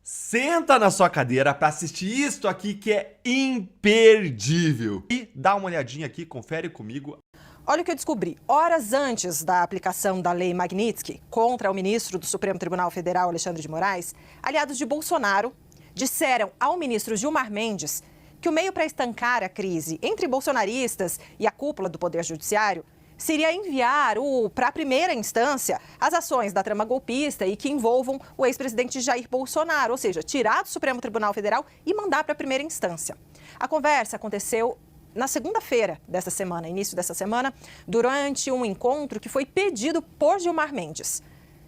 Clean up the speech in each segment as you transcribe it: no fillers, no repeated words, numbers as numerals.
Senta na sua cadeira para assistir isto aqui que é imperdível. E dá uma olhadinha aqui, confere comigo. Olha o que eu descobri. Horas antes da aplicação da Lei Magnitsky contra o ministro do Supremo Tribunal Federal, Alexandre de Moraes, aliados de Bolsonaro disseram ao ministro Gilmar Mendes que o meio para estancar a crise entre bolsonaristas e a cúpula do Poder Judiciário seria enviar para a primeira instância as ações da trama golpista e que envolvam o ex-presidente Jair Bolsonaro, ou seja, tirar do Supremo Tribunal Federal e mandar para a primeira instância. A conversa aconteceu na segunda-feira dessa semana, início dessa semana, durante um encontro que foi pedido por Gilmar Mendes.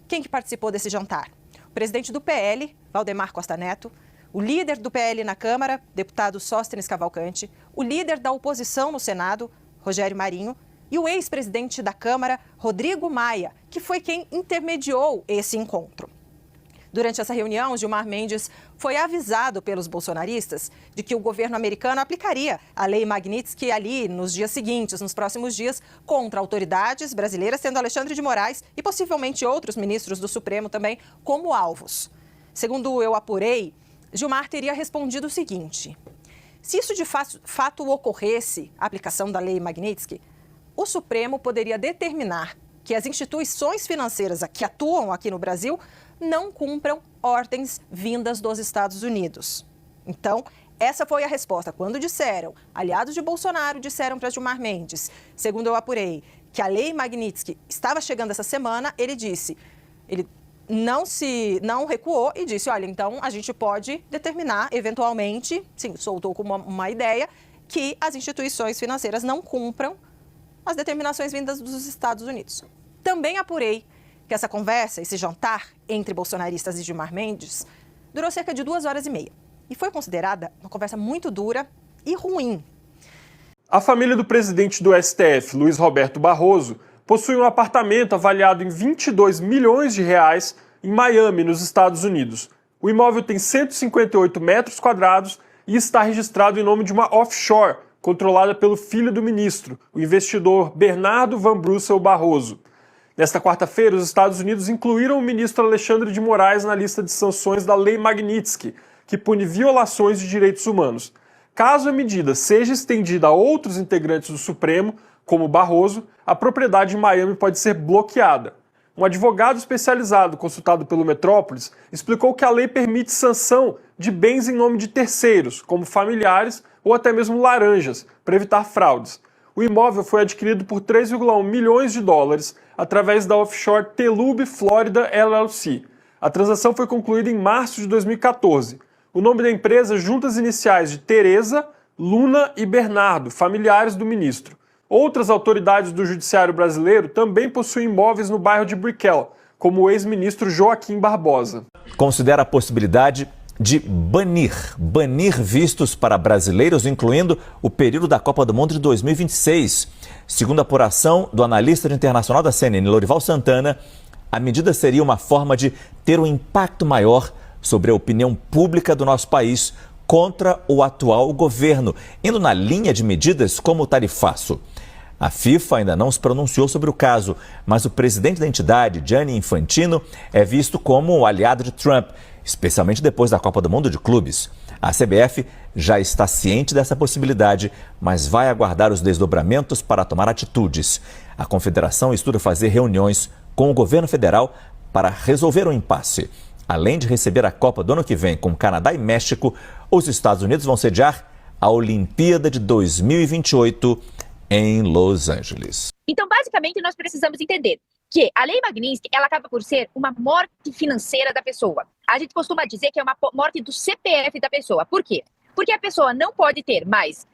Quem que participou desse jantar? O presidente do PL, Valdemar Costa Neto, o líder do PL na Câmara, deputado Sóstenes Cavalcante, o líder da oposição no Senado, Rogério Marinho, e o ex-presidente da Câmara, Rodrigo Maia, que foi quem intermediou esse encontro. Durante essa reunião, Gilmar Mendes foi avisado pelos bolsonaristas de que o governo americano aplicaria a Lei Magnitsky ali nos dias seguintes, nos próximos dias, contra autoridades brasileiras, sendo Alexandre de Moraes e possivelmente outros ministros do Supremo também como alvos. Segundo eu apurei, Gilmar teria respondido o seguinte: se isso de fato ocorresse, a aplicação da Lei Magnitsky, o Supremo poderia determinar que as instituições financeiras que atuam aqui no Brasil não cumpram ordens vindas dos Estados Unidos. Então, essa foi a resposta. Quando disseram, aliados de Bolsonaro disseram para Gilmar Mendes, segundo eu apurei, que a Lei Magnitsky estava chegando essa semana, ele não recuou e disse, olha, então a gente pode determinar, eventualmente, sim, soltou como uma ideia, que as instituições financeiras não cumpram as determinações vindas dos Estados Unidos. Também apurei que essa conversa, esse jantar entre bolsonaristas e Gilmar Mendes, durou cerca de 2 horas e meia. E foi considerada uma conversa muito dura e ruim. A família do presidente do STF, Luiz Roberto Barroso, possui um apartamento avaliado em 22 milhões de reais em Miami, nos Estados Unidos. O imóvel tem 158 metros quadrados e está registrado em nome de uma offshore, controlada pelo filho do ministro, o investidor Bernardo Van Brussel Barroso. Nesta quarta-feira, os Estados Unidos incluíram o ministro Alexandre de Moraes na lista de sanções da Lei Magnitsky, que pune violações de direitos humanos. Caso a medida seja estendida a outros integrantes do Supremo, como Barroso, a propriedade em Miami pode ser bloqueada. Um advogado especializado consultado pelo Metrópolis explicou que a lei permite sanção de bens em nome de terceiros, como familiares ou até mesmo laranjas, para evitar fraudes. O imóvel foi adquirido por 3,1 milhões de dólares através da offshore Telub Florida LLC. A transação foi concluída em março de 2014. O nome da empresa junta as iniciais de Tereza, Luna e Bernardo, familiares do ministro. Outras autoridades do judiciário brasileiro também possuem imóveis no bairro de Brickell, como o ex-ministro Joaquim Barbosa. Considera a possibilidade de banir vistos para brasileiros, incluindo o período da Copa do Mundo de 2026. Segundo a apuração do analista internacional da CNN, Lorival Santana, a medida seria uma forma de ter um impacto maior sobre a opinião pública do nosso país contra o atual governo, indo na linha de medidas como o tarifaço. A FIFA ainda não se pronunciou sobre o caso, mas o presidente da entidade, Gianni Infantino, é visto como um aliado de Trump, especialmente depois da Copa do Mundo de Clubes. A CBF já está ciente dessa possibilidade, mas vai aguardar os desdobramentos para tomar atitudes. A Confederação estuda fazer reuniões com o governo federal para resolver o impasse. Além de receber a Copa do ano que vem com Canadá e México, os Estados Unidos vão sediar a Olimpíada de 2028 em Los Angeles. Então, basicamente, nós precisamos entender que a Lei Magnitsky, ela acaba por ser uma morte financeira da pessoa. A gente costuma dizer que é uma morte do CPF da pessoa. Por quê? Porque a pessoa não pode ter mais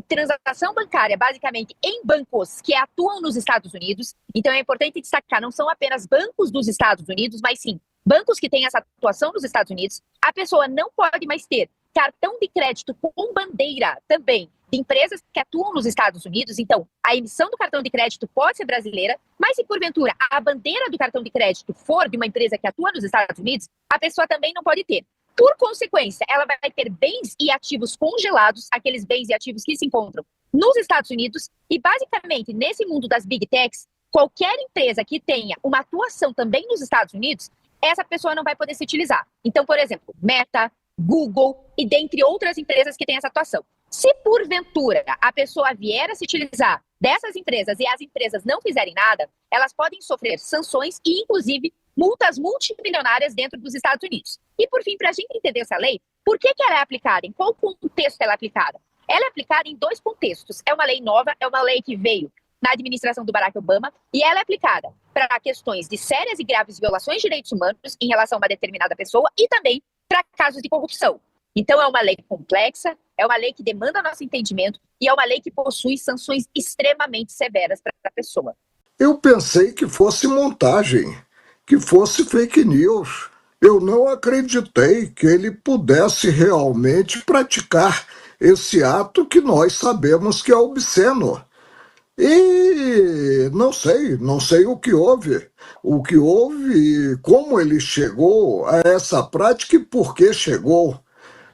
transação bancária, basicamente, em bancos que atuam nos Estados Unidos. Então, é importante destacar, não são apenas bancos dos Estados Unidos, mas sim bancos que têm essa atuação nos Estados Unidos. A pessoa não pode mais ter cartão de crédito com bandeira também de empresas que atuam nos Estados Unidos. Então, a emissão do cartão de crédito pode ser brasileira, mas se porventura a bandeira do cartão de crédito for de uma empresa que atua nos Estados Unidos, a pessoa também não pode ter. Por consequência, ela vai ter bens e ativos congelados, aqueles bens e ativos que se encontram nos Estados Unidos, e basicamente, nesse mundo das Big Techs, qualquer empresa que tenha uma atuação também nos Estados Unidos, essa pessoa não vai poder se utilizar. Então, por exemplo, Meta, Google e dentre outras empresas que têm essa atuação. Se porventura a pessoa vier a se utilizar dessas empresas e as empresas não fizerem nada, elas podem sofrer sanções e, inclusive, multas multimilionárias dentro dos Estados Unidos. E, por fim, para a gente entender essa lei, por que ela é aplicada? Em qual contexto ela é aplicada? Ela é aplicada em 2 contextos. É uma lei nova, é uma lei que veio na administração do Barack Obama e ela é aplicada para questões de sérias e graves violações de direitos humanos em relação a uma determinada pessoa e também para casos de corrupção. Então, é uma lei complexa, é uma lei que demanda nosso entendimento e é uma lei que possui sanções extremamente severas para a pessoa. Eu pensei que fosse montagem, que fosse fake news. Eu não acreditei que ele pudesse realmente praticar esse ato que nós sabemos que é obsceno. E não sei o que houve. O que houve, como ele chegou a essa prática e por que chegou.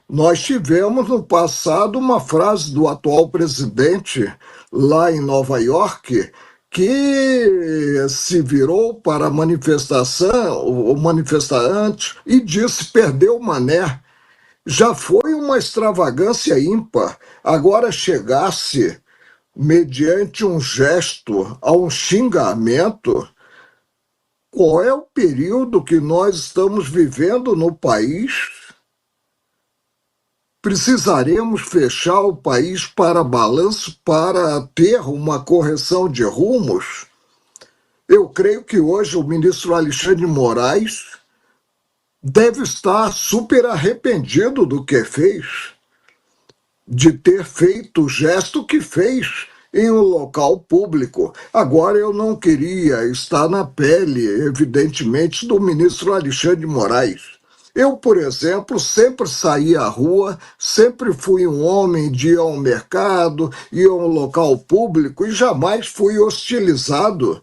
Nós tivemos no passado uma frase do atual presidente lá em Nova York que se virou para a manifestação, o manifestante, e disse: perdeu o mané. Já foi uma extravagância ímpar. Agora chegasse, mediante um gesto, a um xingamento. Qual é o período que nós estamos vivendo no país? Precisaremos fechar o país para balanço para ter uma correção de rumos? Eu creio que hoje o ministro Alexandre de Moraes deve estar super arrependido do que fez, de ter feito o gesto que fez em um local público. Agora, eu não queria estar na pele, evidentemente, do ministro Alexandre de Moraes. Eu, por exemplo, sempre saí à rua, sempre fui um homem de ir ao mercado, ir a um local público e jamais fui hostilizado.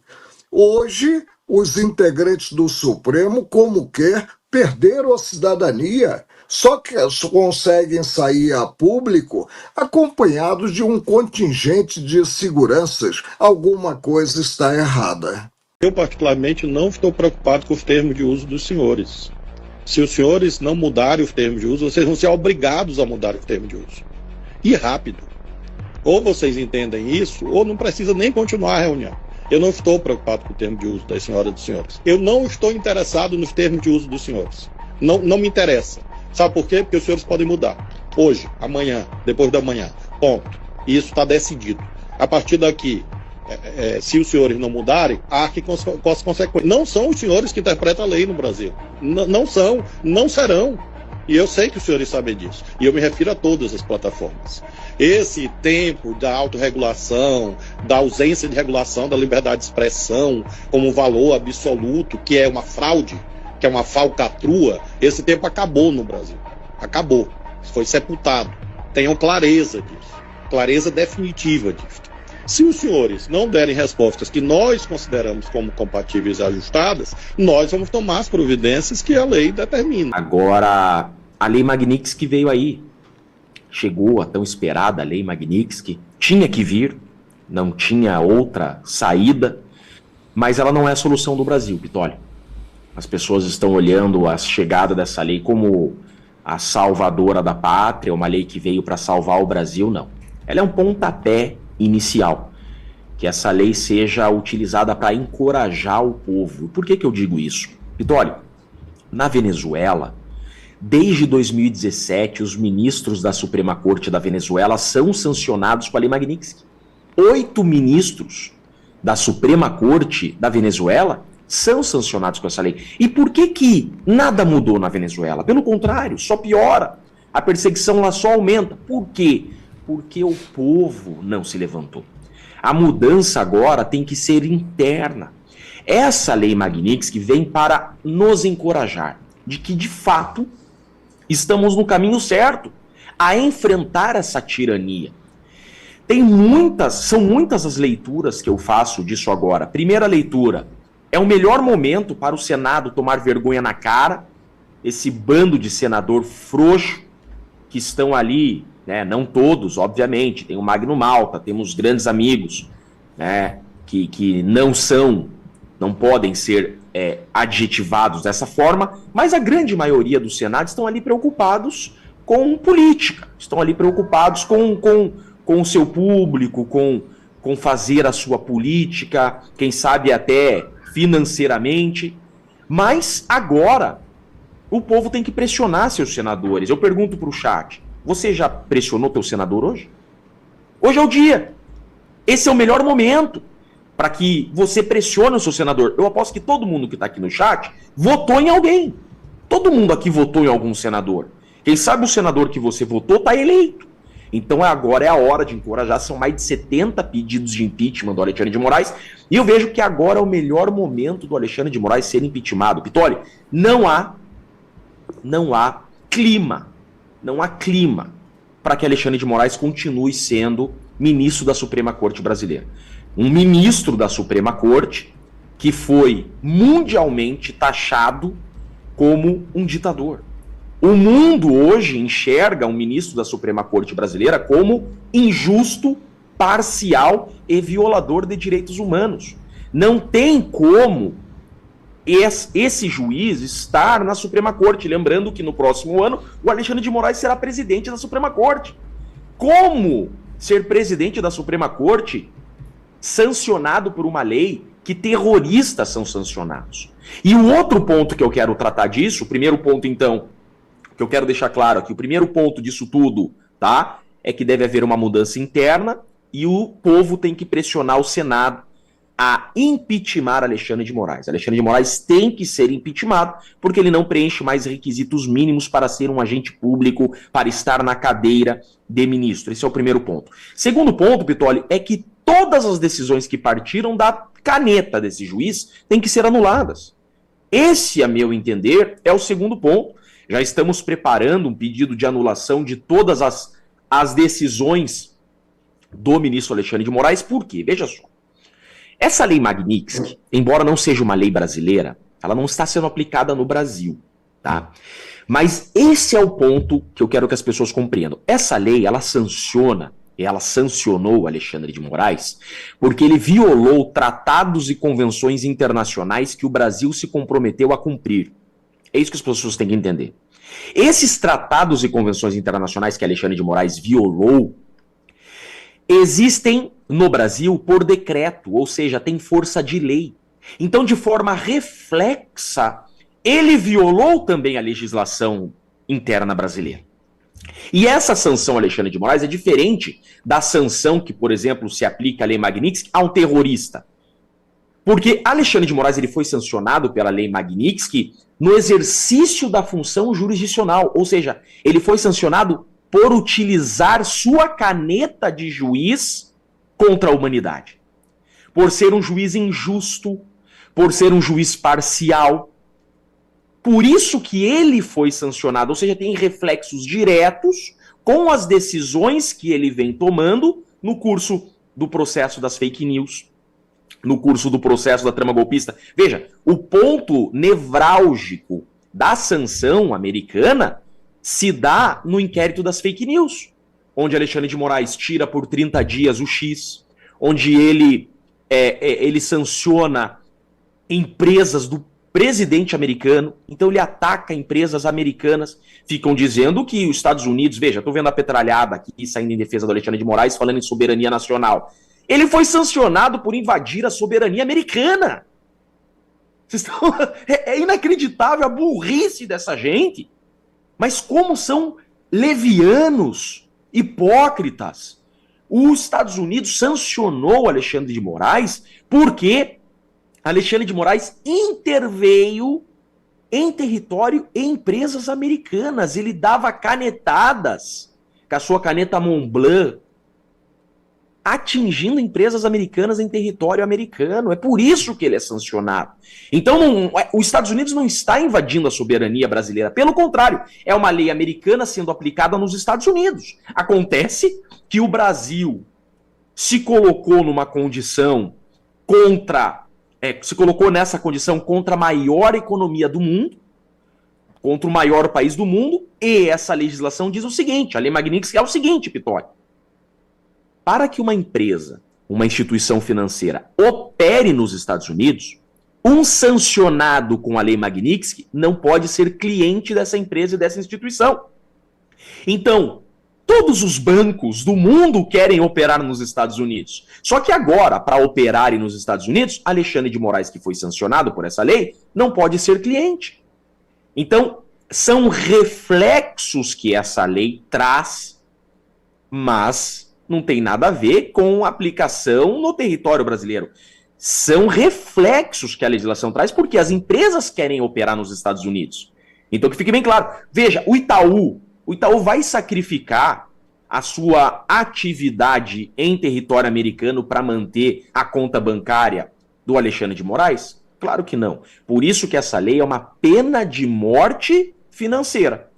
Hoje, os integrantes do Supremo, como quer, perderam a cidadania. Só que conseguem sair a público acompanhados de um contingente de seguranças. Alguma coisa está errada. Eu, particularmente, não estou preocupado com os termos de uso dos senhores. Se os senhores não mudarem os termos de uso, vocês vão ser obrigados a mudar os termos de uso. E rápido. Ou vocês entendem isso, ou não precisa nem continuar a reunião. Eu não estou preocupado com o termo de uso das senhoras e dos senhores. Eu não estou interessado nos termos de uso dos senhores. Não me interessa. Sabe por quê? Porque os senhores podem mudar. Hoje, amanhã, depois da manhã. Ponto. E isso está decidido. A partir daqui, se os senhores não mudarem, arque com as consequências. Não são os senhores que interpretam a lei no Brasil. Não são, não serão. E eu sei que os senhores sabem disso. E eu me refiro a todas as plataformas. Esse tempo da autorregulação, da ausência de regulação da liberdade de expressão como valor absoluto, que é uma fraude, que é uma falcatrua, esse tempo acabou no Brasil. Acabou. Foi sepultado. Tenham clareza disso. Clareza definitiva disso. Se os senhores não derem respostas que nós consideramos como compatíveis e ajustadas, nós vamos tomar as providências que a lei determina. Agora, a Lei Magnitsky veio aí. Chegou a tão esperada Lei Magnitsky. Tinha que vir, não tinha outra saída, mas ela não é a solução do Brasil, Pitoli. As pessoas estão olhando a chegada dessa lei como a salvadora da pátria, uma lei que veio para salvar o Brasil, não. Ela é um pontapé inicial, que essa lei seja utilizada para encorajar o povo. Por que eu digo isso? Pitoli, na Venezuela, desde 2017, os ministros da Suprema Corte da Venezuela são sancionados com a Lei Magnitsky. 8 ministros da Suprema Corte da Venezuela são sancionados com essa lei. E por que nada mudou na Venezuela? Pelo contrário, só piora. A perseguição lá só aumenta. Por quê? Porque o povo não se levantou. A mudança agora tem que ser interna. Essa Lei Magnitsky vem para nos encorajar de que, de fato, estamos no caminho certo a enfrentar essa tirania. São muitas as leituras que eu faço disso agora. Primeira leitura, é o melhor momento para o Senado tomar vergonha na cara, esse bando de senador frouxo que estão ali, né, não todos, obviamente, tem o Magno Malta, temos grandes amigos, né, que não podem ser adjetivados dessa forma, mas a grande maioria do Senado estão ali preocupados com política, estão ali preocupados com o seu público, com fazer a sua política, quem sabe até financeiramente. Mas agora o povo tem que pressionar seus senadores. Eu pergunto para o chat, você já pressionou teu senador hoje? Hoje é o dia. Esse é o melhor momento para que você pressione o seu senador. Eu aposto que todo mundo que está aqui no chat votou em alguém. Todo mundo aqui votou em algum senador. Quem sabe o senador que você votou está eleito. Então agora é a hora de encorajar. São mais de 70 pedidos de impeachment do Alexandre de Moraes. E eu vejo que agora é o melhor momento do Alexandre de Moraes ser impeachmentado. Pitoli, não há clima para que Alexandre de Moraes continue sendo ministro da Suprema Corte brasileira. Um ministro da Suprema Corte que foi mundialmente taxado como um ditador. O mundo hoje enxerga um ministro da Suprema Corte brasileira como injusto, parcial e violador de direitos humanos. Não tem como esse juiz estar na Suprema Corte. Lembrando que no próximo ano o Alexandre de Moraes será presidente da Suprema Corte. Como ser presidente da Suprema Corte sancionado por uma lei que terroristas são sancionados? E o outro ponto que eu quero tratar disso, o primeiro ponto então, que eu quero deixar claro aqui, o primeiro ponto disso tudo, tá? É que deve haver uma mudança interna e o povo tem que pressionar o Senado a impeachment Alexandre de Moraes. Alexandre de Moraes tem que ser impeachmentado porque ele não preenche mais requisitos mínimos para ser um agente público, para estar na cadeira de ministro. Esse é o primeiro ponto. Segundo ponto, Pitoli, é que todas as decisões que partiram da caneta desse juiz têm que ser anuladas. Esse, a meu entender, é o segundo ponto. Já estamos preparando um pedido de anulação de todas as decisões do ministro Alexandre de Moraes. Por quê? Veja só. Essa lei Magnitsky, embora não seja uma lei brasileira, ela não está sendo aplicada no Brasil, tá? Mas esse é o ponto que eu quero que as pessoas compreendam. Essa lei, ela sancionou Alexandre de Moraes porque ele violou tratados e convenções internacionais que o Brasil se comprometeu a cumprir. É isso que as pessoas têm que entender. Esses tratados e convenções internacionais que Alexandre de Moraes violou existem no Brasil por decreto, ou seja, tem força de lei. Então, de forma reflexa, ele violou também a legislação interna brasileira. E essa sanção Alexandre de Moraes é diferente da sanção que, por exemplo, se aplica à lei Magnitsky a um terrorista. Porque Alexandre de Moraes ele foi sancionado pela lei Magnitsky no exercício da função jurisdicional, ou seja, ele foi sancionado por utilizar sua caneta de juiz contra a humanidade. Por ser um juiz injusto, por ser um juiz parcial. Por isso que ele foi sancionado, ou seja, tem reflexos diretos com as decisões que ele vem tomando no curso do processo das fake news, no curso do processo da trama golpista. Veja, o ponto nevrálgico da sanção americana se dá no inquérito das fake news, onde Alexandre de Moraes tira por 30 dias o X, onde ele sanciona empresas do presidente americano, então ele ataca empresas americanas, ficam dizendo que os Estados Unidos, veja, estou vendo a petralhada aqui saindo em defesa do Alexandre de Moraes, falando em soberania nacional. Ele foi sancionado por invadir a soberania americana. É inacreditável a burrice dessa gente. Mas como são levianos, hipócritas. Os Estados Unidos sancionou Alexandre de Moraes porque Alexandre de Moraes interveio em território e empresas americanas. Ele dava canetadas com a sua caneta Montblanc, atingindo empresas americanas em território americano. É por isso que ele é sancionado. Então, os Estados Unidos não está invadindo a soberania brasileira. Pelo contrário, é uma lei americana sendo aplicada nos Estados Unidos. Acontece que o Brasil se colocou numa condição se colocou nessa condição contra a maior economia do mundo, contra o maior país do mundo, e essa legislação diz o seguinte, a lei Magnitsky é o seguinte, Pitoli. Para que uma empresa, uma instituição financeira, opere nos Estados Unidos, Um sancionado com a Lei Magnitsky não pode ser cliente dessa empresa e dessa instituição. Então, todos os bancos do mundo querem operar nos Estados Unidos. Só que agora, para operarem nos Estados Unidos, Alexandre de Moraes, que foi sancionado por essa lei, não pode ser cliente. Então, são reflexos que essa lei traz, mas não tem nada a ver com aplicação no território brasileiro. São reflexos que a legislação traz porque as empresas querem operar nos Estados Unidos. Então que fique bem claro. Veja, o Itaú vai sacrificar a sua atividade em território americano para manter a conta bancária do Alexandre de Moraes? Claro que não. Por isso que essa lei é uma pena de morte financeira.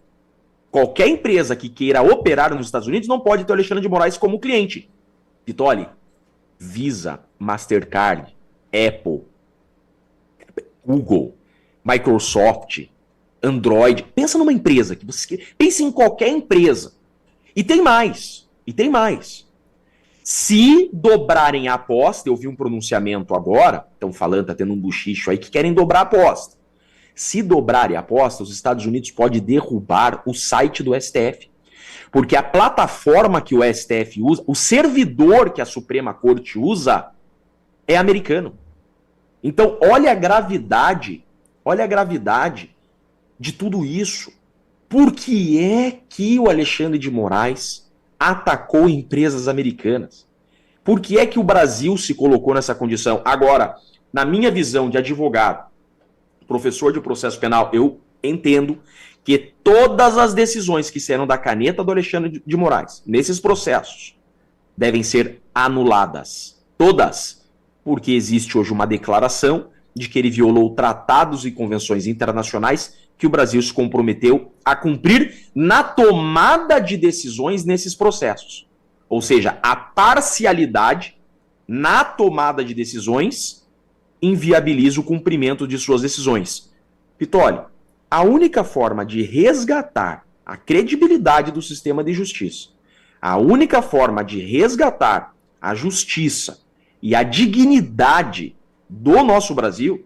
Qualquer empresa que queira operar nos Estados Unidos não pode ter o Alexandre de Moraes como cliente. Pitoli, Visa, Mastercard, Apple, Google, Microsoft, Android. Pensa numa empresa. Pense em qualquer empresa. E tem mais. Se dobrarem a aposta, eu vi um pronunciamento agora, estão falando, tá tendo um buchicho aí, que querem dobrar a aposta. Se dobrarem a aposta, os Estados Unidos podem derrubar o site do STF. Porque a plataforma que o STF usa, o servidor que a Suprema Corte usa, é americano. Então, olha a gravidade de tudo isso. Por que é que o Alexandre de Moraes atacou empresas americanas? Por que é que o Brasil se colocou nessa condição? Agora, na minha visão de advogado, professor de processo penal, eu entendo que todas as decisões que saíram da caneta do Alexandre de Moraes, nesses processos, devem ser anuladas. Todas. Porque existe hoje uma declaração de que ele violou tratados e convenções internacionais que o Brasil se comprometeu a cumprir na tomada de decisões nesses processos. Ou seja, a parcialidade na tomada de decisões inviabiliza o cumprimento de suas decisões. Pitoli, a única forma de resgatar a credibilidade do sistema de justiça, a única forma de resgatar a justiça e a dignidade do nosso Brasil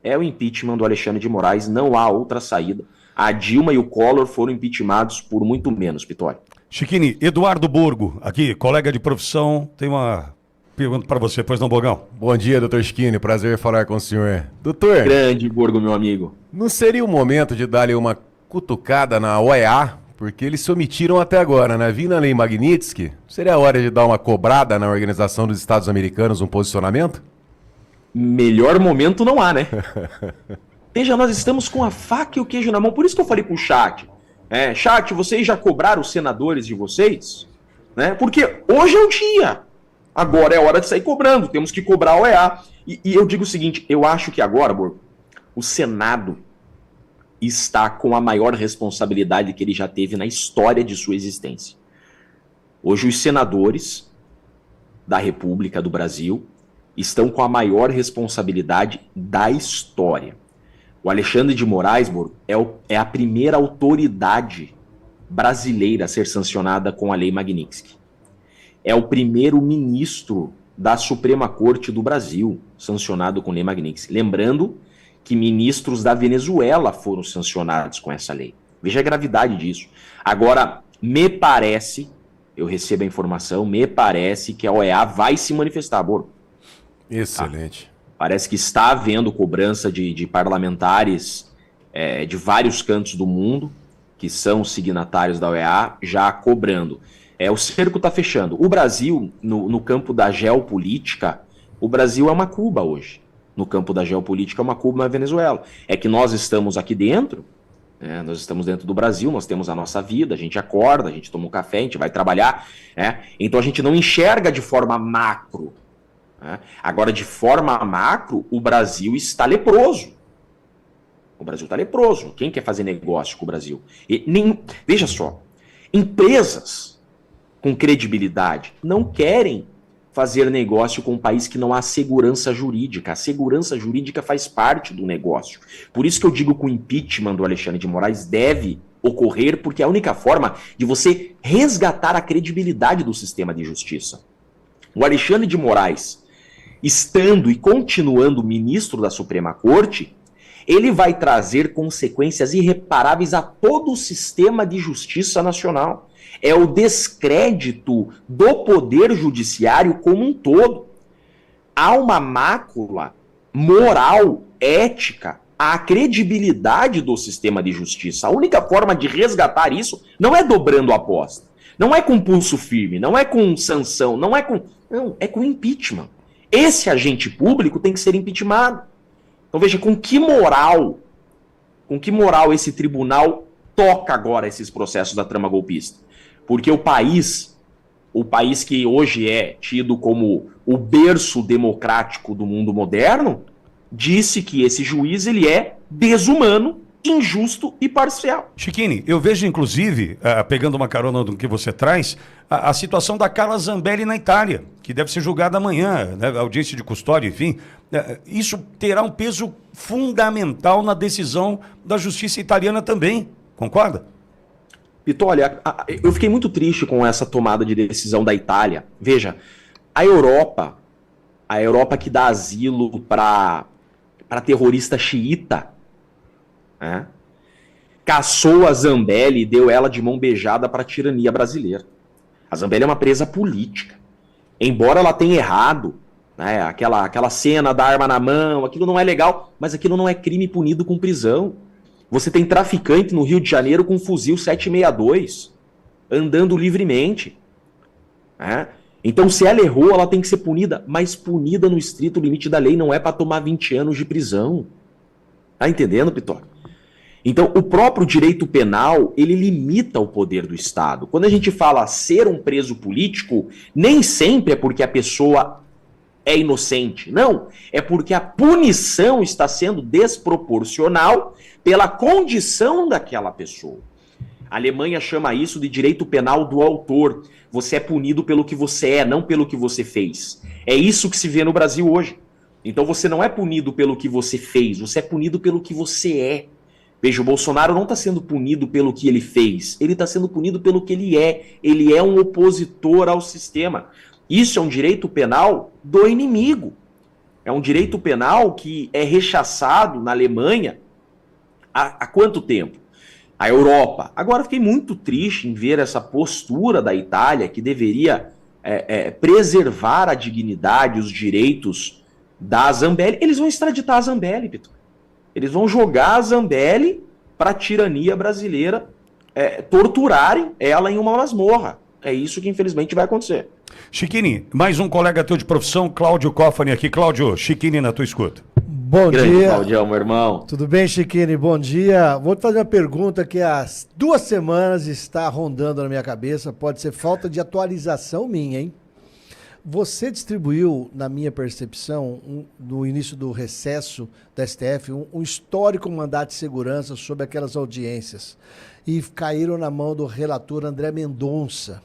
é o impeachment do Alexandre de Moraes, não há outra saída. A Dilma e o Collor foram impeachmentados por muito menos, Pitoli. Chiquini, Eduardo Borgo, aqui, colega de profissão, tem uma pergunta para você, pois não, Bogão? Bom dia, doutor Chiquini, prazer falar com o senhor. Doutor, grande Borgo, meu amigo. Não seria o momento de dar-lhe uma cutucada na OEA? Porque eles se omitiram até agora, né? Vindo a Lei Magnitsky, seria a hora de dar uma cobrada na Organização dos Estados Americanos, um posicionamento? Melhor momento não há, né? Veja, nós estamos com a faca e o queijo na mão, por isso que eu falei pro chat. Chat, vocês já cobraram os senadores de vocês? Né? Porque hoje é o dia. Agora é hora de sair cobrando, temos que cobrar a OEA. E eu digo o seguinte, eu acho que agora, Borgo, o Senado está com a maior responsabilidade que ele já teve na história de sua existência. Hoje os senadores da República do Brasil estão com a maior responsabilidade da história. O Alexandre de Moraes, Borgo, é a primeira autoridade brasileira a ser sancionada com a Lei Magnitsky. É o primeiro ministro da Suprema Corte do Brasil sancionado com Lei Magnitsky. Lembrando que ministros da Venezuela foram sancionados com essa lei. Veja a gravidade disso. Agora, me parece, eu recebo a informação, me parece que a OEA vai se manifestar, Borgo. Excelente. Parece que está havendo cobrança de parlamentares de vários cantos do mundo, que são signatários da OEA, já cobrando. O cerco está fechando. O Brasil, no campo da geopolítica, o Brasil é uma Cuba hoje. No campo da geopolítica é uma Cuba, uma Venezuela. É que nós estamos aqui dentro, nós estamos dentro do Brasil, nós temos a nossa vida, a gente acorda, a gente toma um café, a gente vai trabalhar, então a gente não enxerga de forma macro. Agora, de forma macro, o Brasil está leproso. O Brasil está leproso. Quem quer fazer negócio com o Brasil? Veja só, empresas com credibilidade não querem fazer negócio com um país que não há segurança jurídica. A segurança jurídica faz parte do negócio. Por isso que eu digo que o impeachment do Alexandre de Moraes deve ocorrer, porque é a única forma de você resgatar a credibilidade do sistema de justiça. O Alexandre de Moraes, estando e continuando ministro da Suprema Corte, ele vai trazer consequências irreparáveis a todo o sistema de justiça nacional. É o descrédito do poder judiciário como um todo. Há uma mácula moral, ética, à credibilidade do sistema de justiça. A única forma de resgatar isso não é dobrando a aposta, não é com pulso firme, não é com sanção, não, é com impeachment. Esse agente público tem que ser impeachmentado. Então veja, com que moral esse tribunal toca agora esses processos da trama golpista? Porque o país que hoje é tido como o berço democrático do mundo moderno, disse que esse juiz ele é desumano, injusto e parcial. Chiquini, eu vejo inclusive, pegando uma carona do que você traz, a situação da Carla Zambelli na Itália, que deve ser julgada amanhã, né, audiência de custódia, enfim. Isso terá um peso fundamental na decisão da justiça italiana também, concorda? Pito, olha, eu fiquei muito triste com essa tomada de decisão da Itália. Veja, a Europa que dá asilo para terrorista xiita, né, caçou a Zambelli e deu ela de mão beijada para a tirania brasileira. A Zambelli é uma presa política. Embora ela tenha errado, né, aquela cena da arma na mão, aquilo não é legal, mas aquilo não é crime punido com prisão. Você tem traficante no Rio de Janeiro com um fuzil 762, andando livremente. Né? Então, se ela errou, ela tem que ser punida, mas punida no estrito limite da lei, não é para tomar 20 anos de prisão. Tá entendendo, Pitor? Então, o próprio direito penal, ele limita o poder do Estado. Quando a gente fala ser um preso político, nem sempre é porque a pessoa é inocente. Não, é porque a punição está sendo desproporcional pela condição daquela pessoa. A Alemanha chama isso de direito penal do autor. Você é punido pelo que você é, não pelo que você fez. É isso que se vê no Brasil hoje. Então você não é punido pelo que você fez, você é punido pelo que você é. Veja, o Bolsonaro não está sendo punido pelo que ele fez, ele está sendo punido pelo que ele é. Ele é um opositor ao sistema. Isso é um direito penal do inimigo. É um direito penal que é rechaçado na Alemanha há quanto tempo? A Europa. Agora, fiquei muito triste em ver essa postura da Itália, que deveria preservar a dignidade, os direitos da Zambelli. Eles vão extraditar a Zambelli, Pitor. Eles vão jogar a Zambelli para a tirania brasileira, torturarem ela em uma masmorra. É isso que, infelizmente, vai acontecer. Chiquini, mais um colega teu de profissão, Cláudio Cofani aqui. Cláudio, Chiquini na tua escuta. Bom Grande dia. Claudião, meu irmão. Tudo bem, Chiquini? Bom dia. Vou te fazer uma pergunta que há 2 semanas está rondando na minha cabeça. Pode ser falta de atualização minha, hein? Você distribuiu, na minha percepção, no início do recesso da STF, um histórico mandato de segurança sobre aquelas audiências. E caíram na mão do relator André Mendonça.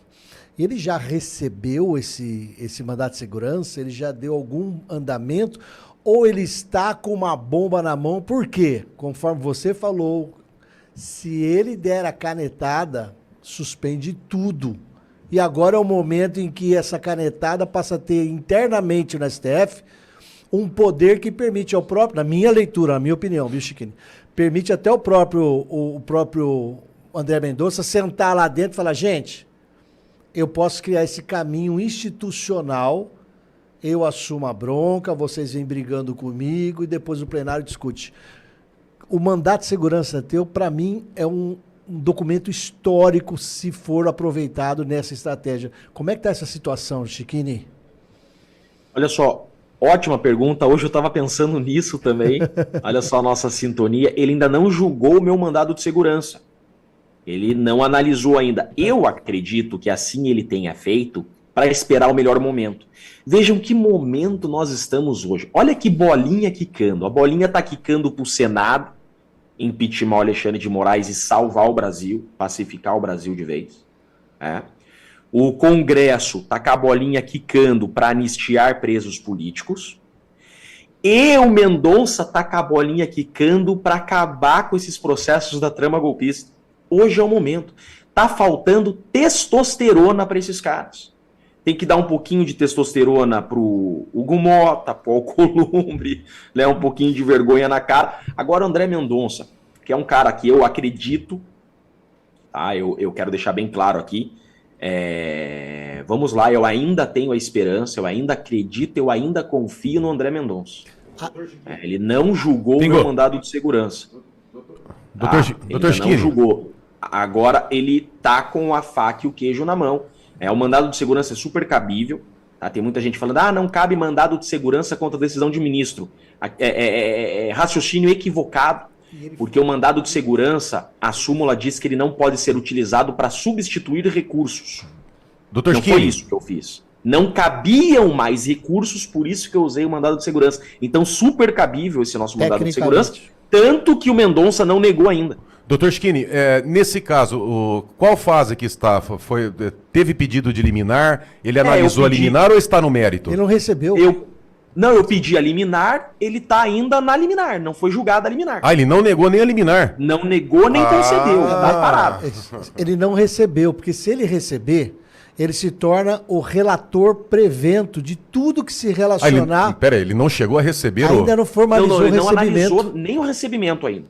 Ele já recebeu esse mandato de segurança? Ele já deu algum andamento? Ou ele está com uma bomba na mão? Por quê? Conforme você falou, se ele der a canetada, suspende tudo. E agora é o momento em que essa canetada passa a ter internamente no STF um poder que permite ao próprio, na minha leitura, na minha opinião, viu, Chiquini? Permite até o próprio André Mendonça sentar lá dentro e falar, gente, eu posso criar esse caminho institucional, eu assumo a bronca, vocês vêm brigando comigo e depois o plenário discute. O mandato de segurança teu, para mim, é um documento histórico se for aproveitado nessa estratégia. Como é que está essa situação, Chiquini? Olha só, ótima pergunta. Hoje eu estava pensando nisso também. Olha só a nossa sintonia. Ele ainda não julgou o meu mandado de segurança. Ele não analisou ainda. Eu acredito que assim ele tenha feito para esperar o melhor momento. Vejam que momento nós estamos hoje. Olha que bolinha quicando. A bolinha está quicando para o Senado, impeachment Alexandre de Moraes e salvar o Brasil, pacificar o Brasil de vez. O Congresso está com a bolinha quicando para anistiar presos políticos. E o Mendonça está com a bolinha quicando para acabar com esses processos da trama golpista. Hoje é o momento. Tá faltando testosterona para esses caras. tem que dar um pouquinho de testosterona pro Hugo Mota, pro Alcolumbre, né, um pouquinho de vergonha na cara. Agora o André Mendonça, que é um cara que eu acredito, tá? Eu quero deixar bem claro aqui, vamos lá, eu ainda tenho a esperança, eu ainda acredito, eu ainda confio no André Mendonça. Ele não julgou o meu mandado de segurança. Doutor Ele não julgou. Agora ele tá com a faca e o queijo na mão. O mandado de segurança é super cabível. Tá? Tem muita gente falando, não cabe mandado de segurança contra decisão de ministro. Raciocínio equivocado. Porque o mandado de segurança, a súmula diz que ele não pode ser utilizado para substituir recursos. Doutor Não foi isso que eu fiz. Não cabiam mais recursos, por isso que eu usei o mandado de segurança. Então, super cabível esse nosso mandado de segurança, tanto que o Mendonça não negou ainda. Doutor Schiini, nesse caso, qual fase que está? Teve pedido de liminar? Ele analisou a liminar ou está no mérito? Ele não recebeu. Eu pedi a liminar, ele está ainda na liminar, não foi julgado a liminar. Ele não negou nem a liminar? Não negou nem concedeu, tá parado. Ele não recebeu, porque se ele receber, ele se torna o relator prevento de tudo que se relacionar... Peraí, ele não chegou a receber ainda não formalizou o recebimento. Não analisou nem o recebimento ainda.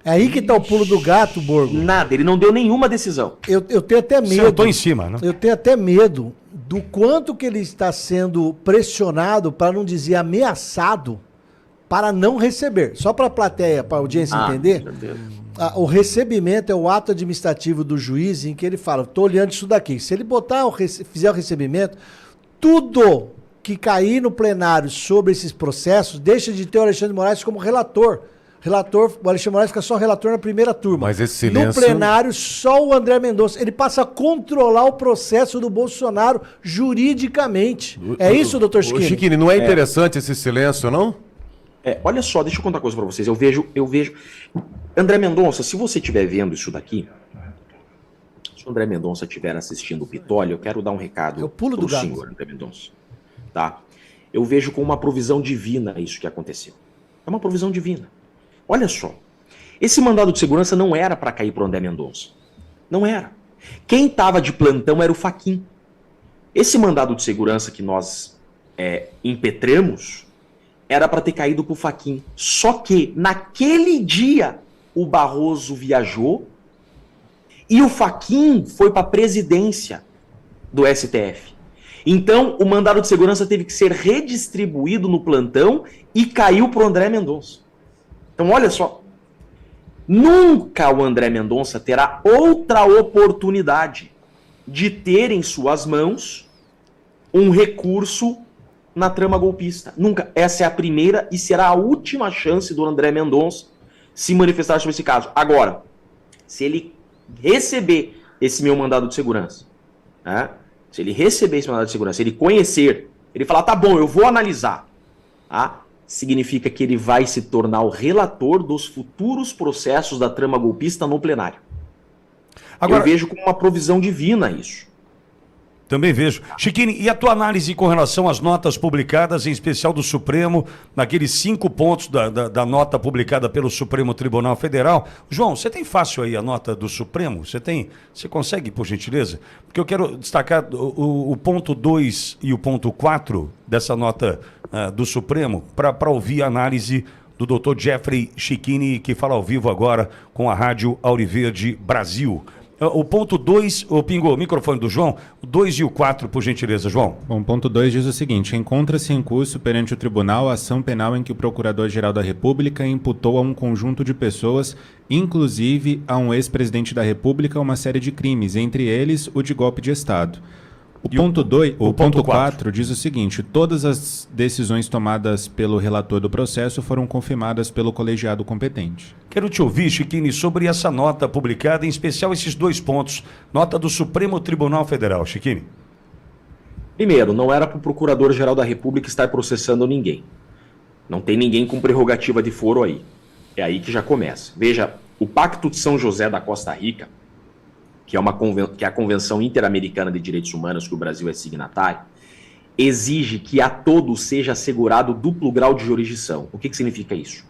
É aí que tá o pulo do gato, Borgo. Nada, ele não deu nenhuma decisão. Eu tenho até medo. Sentou em cima, né? Eu tenho até medo do quanto que ele está sendo pressionado, para não dizer ameaçado, para não receber. Só para a plateia, para a audiência entender, o recebimento é o ato administrativo do juiz em que ele fala, estou olhando isso daqui. Se ele fizer o recebimento, tudo que cair no plenário sobre esses processos, deixa de ter o Alexandre de Moraes como relator. O Alexandre de Moraes fica só relator na primeira turma. Mas esse silêncio... No plenário, só o André Mendonça. Ele passa a controlar o processo do Bolsonaro juridicamente. É isso, doutor Schiini? Schiini, não é interessante esse silêncio, não? Olha só, deixa eu contar uma coisa pra vocês. Eu vejo... André Mendonça, se você estiver vendo isso daqui, se o André Mendonça estiver assistindo o Pitolho, eu quero dar um recado pro senhor, André Mendonça. Tá? Eu vejo com uma provisão divina isso que aconteceu. É uma provisão divina. Olha só, esse mandado de segurança não era para cair pro André Mendonça. Não era. Quem estava de plantão era o Fachin. Esse mandado de segurança que nós impetramos era para ter caído pro Fachin. Só que, naquele dia, o Barroso viajou e o Fachin foi para a presidência do STF. Então, o mandado de segurança teve que ser redistribuído no plantão e caiu pro André Mendonça. Então, olha só, nunca o André Mendonça terá outra oportunidade de ter em suas mãos um recurso na trama golpista. Nunca. Essa é a primeira e será a última chance do André Mendonça se manifestar sobre esse caso. Agora, se ele receber esse meu mandado de segurança, né? Se ele receber esse mandado de segurança, ele conhecer, ele falar, tá bom, eu vou analisar, tá? Significa que ele vai se tornar o relator dos futuros processos da trama golpista no plenário. Agora, eu vejo como uma provisão divina isso. Também vejo. Schiini, e a tua análise com relação às notas publicadas, em especial do Supremo, naqueles 5 pontos da nota publicada pelo Supremo Tribunal Federal? João, você tem fácil aí a nota do Supremo? Você consegue, por gentileza? Porque eu quero destacar o ponto 2 e o ponto 4 dessa nota do Supremo, para ouvir a análise do Dr. Jeffrey Schiini, que fala ao vivo agora com a Rádio Auriverde Brasil. O ponto 2, Pingo, o microfone do João, o 2 e o 4, por gentileza, João. Bom, o ponto 2 diz o seguinte: encontra-se em curso perante o tribunal a ação penal em que o Procurador-Geral da República imputou a um conjunto de pessoas, inclusive a um ex-presidente da República, uma série de crimes, entre eles o de golpe de Estado. O ponto 4 diz o seguinte: todas as decisões tomadas pelo relator do processo foram confirmadas pelo colegiado competente. Quero te ouvir, Schiini, sobre essa nota publicada, em especial esses 2 pontos. Nota do Supremo Tribunal Federal, Schiini. Primeiro, não era para o Procurador-Geral da República estar processando ninguém. Não tem ninguém com prerrogativa de foro aí. É aí que já começa. Veja, o Pacto de São José da Costa Rica, que é a Convenção Interamericana de Direitos Humanos, que o Brasil é signatário, exige que a todos seja assegurado duplo grau de jurisdição. O que significa isso?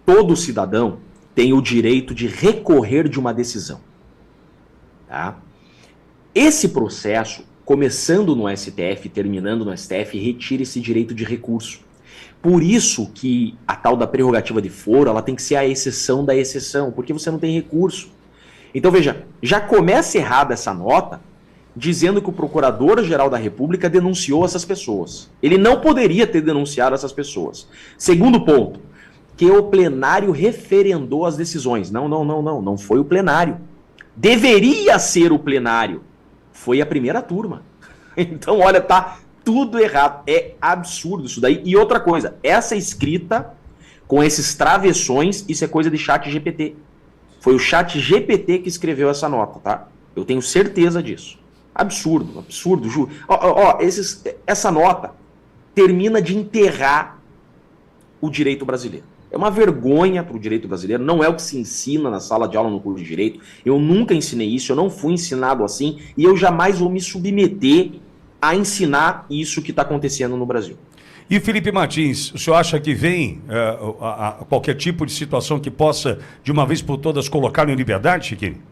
Todo cidadão tem o direito de recorrer de uma decisão. Tá? Esse processo começando no STF, terminando no STF, retira esse direito de recurso. Por isso que a tal da prerrogativa de foro, ela tem que ser a exceção da exceção, porque você não tem recurso. Então veja, já começa errada essa nota, dizendo que o Procurador-Geral da República denunciou essas pessoas. Ele não poderia ter denunciado essas pessoas. Segundo ponto, que o plenário referendou as decisões. Não foi o plenário. Deveria ser o plenário. Foi a primeira turma. Então, olha, tá tudo errado. É absurdo isso daí. E outra coisa, essa escrita com esses travessões, isso é coisa de ChatGPT. Foi o ChatGPT que escreveu essa nota, tá? Eu tenho certeza disso. Absurdo, absurdo, juro. Essa nota termina de enterrar o direito brasileiro. É uma vergonha para o direito brasileiro, não é o que se ensina na sala de aula no curso de direito. Eu nunca ensinei isso, eu não fui ensinado assim e eu jamais vou me submeter a ensinar isso que está acontecendo no Brasil. E Felipe Martins, o senhor acha que vem qualquer tipo de situação que possa, de uma vez por todas, colocá-lo em liberdade, Chiquinho?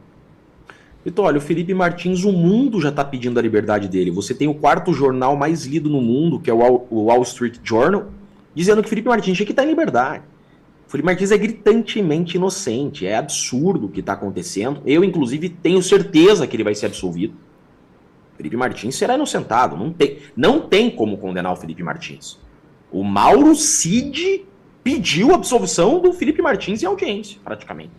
Então, olha, o Felipe Martins, o mundo já está pedindo a liberdade dele. Você tem o 4º jornal mais lido no mundo, que é o Wall Street Journal, dizendo que Felipe Martins tinha que estar em liberdade. O Felipe Martins é gritantemente inocente, é absurdo o que está acontecendo. Eu, inclusive, tenho certeza que ele vai ser absolvido. Felipe Martins será inocentado, não tem como condenar o Felipe Martins. O Mauro Cid pediu a absolvição do Felipe Martins em audiência, praticamente.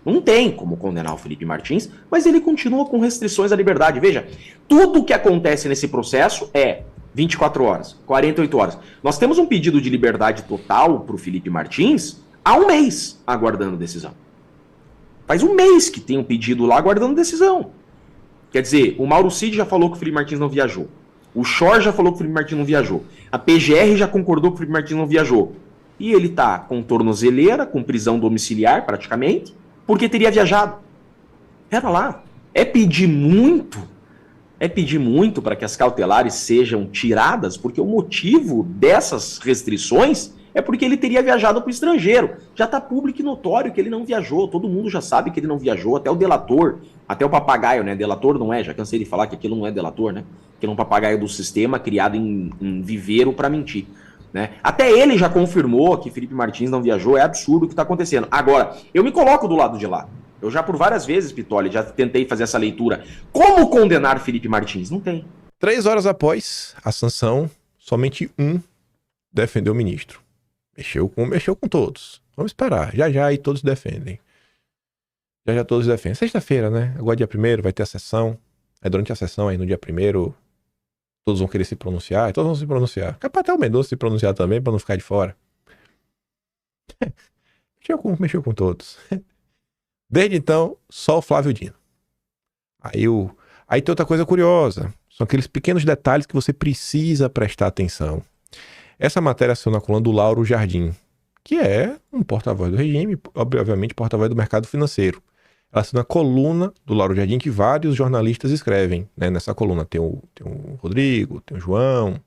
Não tem como condenar o Felipe Martins, mas ele continua com restrições à liberdade. Veja, tudo o que acontece nesse processo é 24 horas, 48 horas. Nós temos um pedido de liberdade total para o Felipe Martins há um mês aguardando decisão. Faz um mês que tem um pedido lá aguardando decisão. Quer dizer, o Mauro Cid já falou que o Felipe Martins não viajou. O Chor já falou que o Felipe Martins não viajou. A PGR já concordou que o Felipe Martins não viajou. E ele tá com tornozeleira, com prisão domiciliar praticamente, porque teria viajado. Pera lá, é pedir muito para que as cautelares sejam tiradas, porque o motivo dessas restrições é porque ele teria viajado para o estrangeiro. Já está público e notório que ele não viajou, todo mundo já sabe que ele não viajou, até o delator, até o papagaio, né? Delator não é, já cansei de falar que aquilo não é delator, né? Aquilo é um papagaio do sistema criado em viveiro para mentir. Né? Até ele já confirmou que Felipe Martins não viajou, é absurdo o que está acontecendo. Agora, eu me coloco do lado de lá. Eu já por várias vezes, Pitoli, já tentei fazer essa leitura. Como condenar Felipe Martins? Não tem. 3 horas após a sanção, somente um defendeu o ministro. Mexeu com todos. Vamos esperar. Já aí todos defendem. Já todos defendem. Sexta-feira, né? Agora dia 1º vai ter a sessão. Aí durante a sessão, aí no dia 1º, todos vão querer se pronunciar. Todos vão se pronunciar. Capaz até o Mendonça se pronunciar também, pra não ficar de fora. Mexeu com todos. Desde então, só o Flávio Dino. Aí tem outra coisa curiosa. São aqueles pequenos detalhes que você precisa prestar atenção. Essa matéria saiu na coluna do Lauro Jardim, que é um porta-voz do regime, obviamente porta-voz do mercado financeiro. Ela saiu na coluna do Lauro Jardim, que vários jornalistas escrevem. Né? Nessa coluna tem o Rodrigo, tem o João,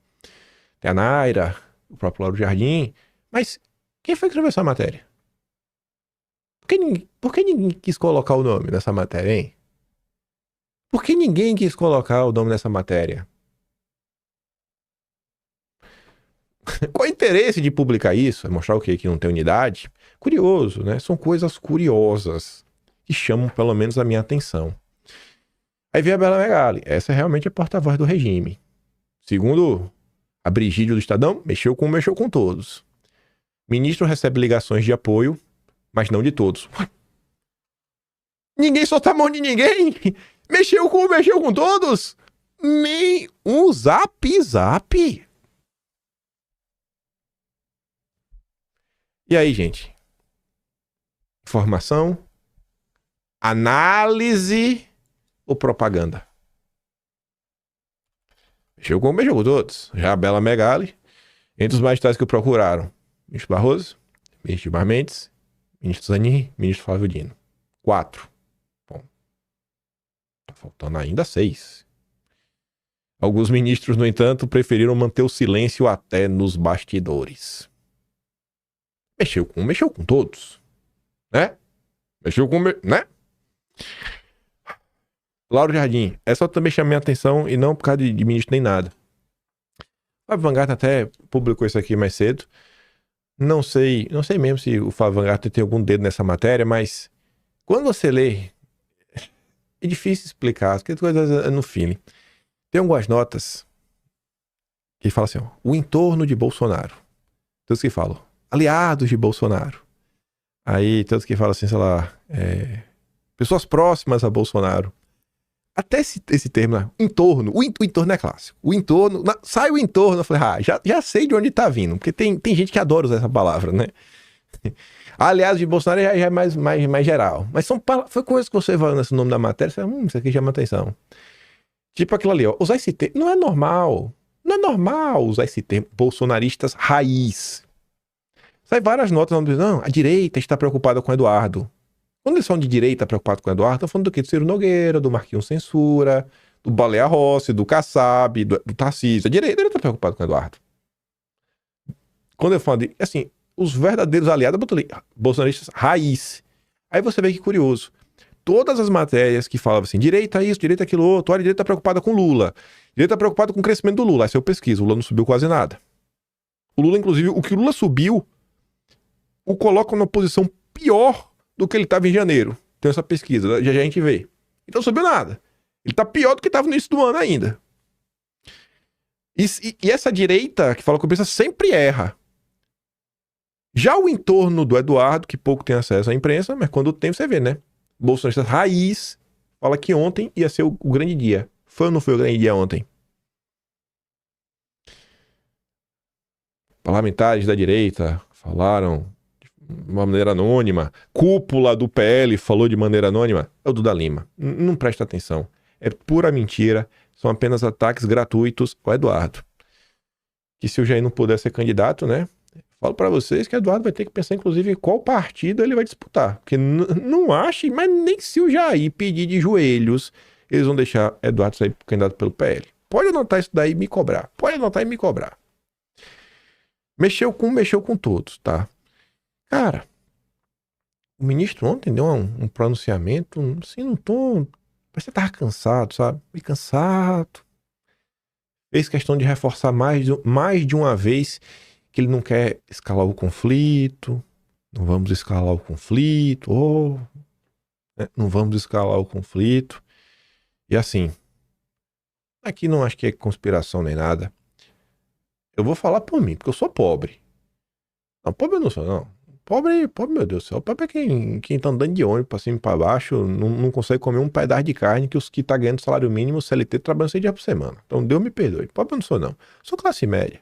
tem a Naira, o próprio Lauro Jardim. Mas quem foi que escreveu essa matéria? Por que ninguém quis colocar o nome nessa matéria, hein? Por que ninguém quis colocar o nome nessa matéria? Qual o interesse de publicar isso? É mostrar o quê? Que não tem unidade? Curioso, né? São coisas curiosas que chamam pelo menos a minha atenção. Aí vem a Bela Megali. Essa realmente é porta-voz do regime. Segundo a Brigídio do Estadão, mexeu com todos. Ministro recebe ligações de apoio, mas não de todos. Ninguém solta a mão de ninguém. Mexeu com todos. Nem um zap. E aí, gente? Informação, análise ou propaganda? Mexeu com todos. Já a Bela Megali. Entre os magistrados que o procuraram: ministro Barroso, ministro Gilmar Mendes, ministro Zanin, ministro Flávio Dino. 4. Bom, tá faltando ainda 6. Alguns ministros, no entanto, preferiram manter o silêncio até nos bastidores. Mexeu com todos, né? Né? Lauro Jardim, essa eu também chamei a atenção e não por causa de ministro nem nada. Fábio Van Garten até publicou isso aqui mais cedo. Não sei mesmo se o Fábio Van Garten tem algum dedo nessa matéria, mas quando você lê, é difícil explicar, porque coisas é no feeling. Tem algumas notas que falam assim, ó, o entorno de Bolsonaro. Todos que falam, aliados de Bolsonaro. Aí todos que falam assim, sei lá, pessoas próximas a Bolsonaro. Até esse termo, né? Entorno, o entorno é clássico. O entorno, sai o entorno, eu falei, já sei de onde tá vindo, porque tem gente que adora usar essa palavra, né? Aliás, de Bolsonaro já é mais geral. Mas foi coisas que você vai nesse nome da matéria, você isso aqui chama atenção. Tipo aquilo ali, ó, usar esse termo, não é normal usar esse termo, bolsonaristas raiz. Sai várias notas onde dizem, não, a direita está preocupada com o Eduardo. Quando eles falam de direita preocupado com o Eduardo, estão falando do quê? Do Ciro Nogueira, do Marquinhos Censura, do Baleia Rossi, do Kassab, do Tarcísio. A direita está preocupada com o Eduardo. Quando eu falo de, assim, os verdadeiros aliados, eu boto ali, bolsonaristas raiz. Aí você vê que curioso. Todas as matérias que falavam assim, direita isso, direita aquilo outro, olha, a direita está preocupada com Lula. A direita está preocupada com o crescimento do Lula. Aí eu pesquiso, o Lula não subiu quase nada. O Lula, inclusive, o que o Lula subiu, o coloca numa posição pior do que ele estava em janeiro. Tem essa pesquisa, já a gente vê. Então não subiu nada. Ele está pior do que estava no início do ano ainda. E essa direita que fala com a imprensa sempre erra. Já o entorno do Eduardo, que pouco tem acesso à imprensa, mas quando tem você vê, né? Bolsonarista raiz fala que ontem ia ser o grande dia. Foi ou não foi o grande dia ontem? Parlamentares da direita falaram de uma maneira anônima. Cúpula do PL falou de maneira anônima. É o Duda Lima. Não presta atenção. É pura mentira. São apenas ataques gratuitos ao Eduardo. Que se o Jair não puder ser candidato, né? Falo pra vocês que o Eduardo vai ter que pensar, inclusive, em qual partido ele vai disputar. Porque não ache, mas nem se o Jair pedir de joelhos, eles vão deixar Eduardo sair candidato pelo PL. Pode anotar isso daí e me cobrar. Mexeu com todos, tá? Cara, o ministro ontem deu um pronunciamento, assim, num tom... Parece que tava cansado, sabe? Meio cansado. Fez questão de reforçar mais de uma vez que ele não quer escalar o conflito. Não vamos escalar o conflito. Não vamos escalar o conflito. E assim, aqui não acho que é conspiração nem nada. Eu vou falar por mim, porque eu sou pobre. Não, pobre eu não sou, não. Pobre, meu Deus do céu. Pobre é quem tá andando de ônibus pra cima e pra baixo, não consegue comer um pedaço de carne que os que tá ganhando salário mínimo, CLT, trabalham 6 dias por semana. Então Deus me perdoe. Pobre eu não sou, não. Sou classe média.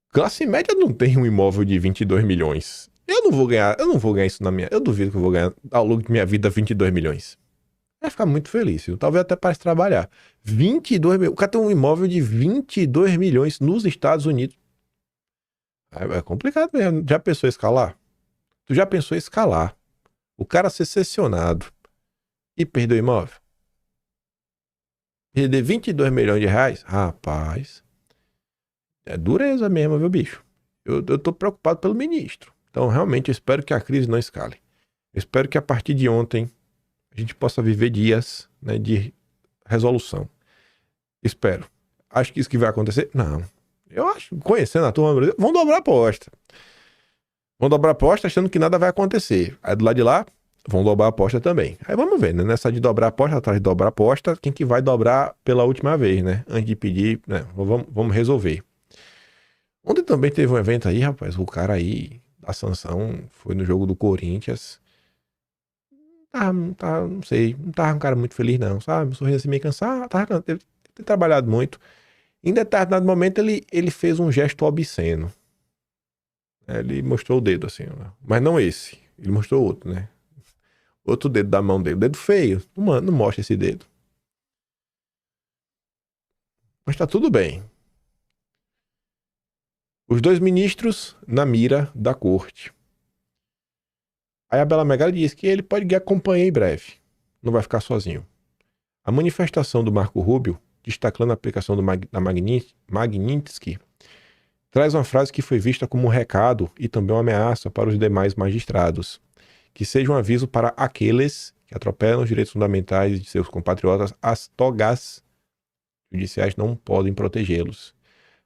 Classe média não tem um imóvel de 22 milhões. Eu não vou ganhar isso na minha... Eu duvido que eu vou ganhar ao longo de minha vida 22 milhões. Vai ficar muito feliz. Talvez até para trabalhar. 22 milhões. O cara tem um imóvel de 22 milhões nos Estados Unidos. É complicado mesmo. Já pensou em escalar? Tu já pensou em escalar? O cara ser cessionado e perder o imóvel? Perder 22 milhões de reais? Rapaz, é dureza mesmo, viu, bicho? Eu tô preocupado pelo ministro. Então, realmente, eu espero que a crise não escale. Eu espero que a partir de ontem a gente possa viver dias, né, de resolução. Espero. Acho que isso que vai acontecer? Não. Eu acho, conhecendo a turma do Brasil, vão dobrar a aposta. Vão dobrar a aposta achando que nada vai acontecer. Aí do lado de lá, vão dobrar a aposta também. Aí vamos ver, né? Nessa de dobrar a aposta, atrás de dobrar a aposta, quem que vai dobrar pela última vez, né? Antes de pedir, né? Vamos resolver. Ontem também teve um evento aí, rapaz, o cara aí da sanção foi no jogo do Corinthians. Não sei, não tava um cara muito feliz não, sabe? Um sorriso assim meio cansado, teve trabalhado muito. Em determinado momento ele fez um gesto obsceno. Ele mostrou o dedo assim, mas não esse. Ele mostrou outro, né? Outro dedo da mão dele. Dedo feio. Não mostra esse dedo. Mas tá tudo bem. Os 2 ministros na mira da corte. Aí a Bela Megali diz que ele pode acompanhar em breve. Não vai ficar sozinho. A manifestação do Marco Rubio, destacando a aplicação da Magnitsky, traz uma frase que foi vista como um recado e também uma ameaça para os demais magistrados. Que seja um aviso para aqueles que atropelam os direitos fundamentais de seus compatriotas, as togas judiciais não podem protegê-los.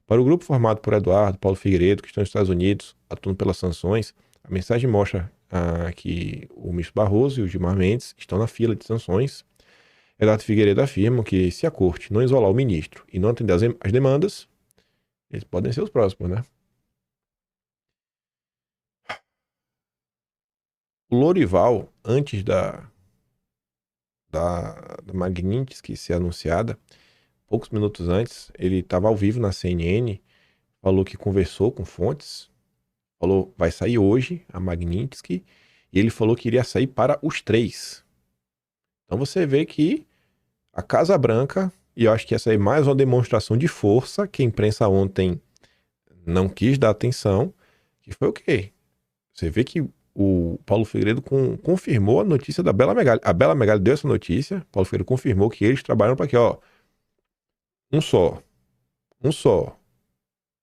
Para o grupo formado por Eduardo, Paulo Figueiredo, que estão nos Estados Unidos, atuando pelas sanções, a mensagem mostra que o ministro Barroso e o Gilmar Mendes estão na fila de sanções. Eduardo Figueiredo afirma que se a corte não isolar o ministro e não atender as demandas, eles podem ser os próximos, né? O Lorival, antes da Magnitsky ser anunciada, poucos minutos antes, ele estava ao vivo na CNN, falou que conversou com fontes, falou vai sair hoje a Magnitsky, e ele falou que iria sair para os 3. Então você vê que a Casa Branca, e eu acho que essa é mais uma demonstração de força que a imprensa ontem não quis dar atenção, que foi o quê? Você vê que o Paulo Figueiredo confirmou a notícia da Bela Megali. A Bela Megali deu essa notícia, Paulo Figueiredo confirmou que eles trabalham para quê? Ó, um só. A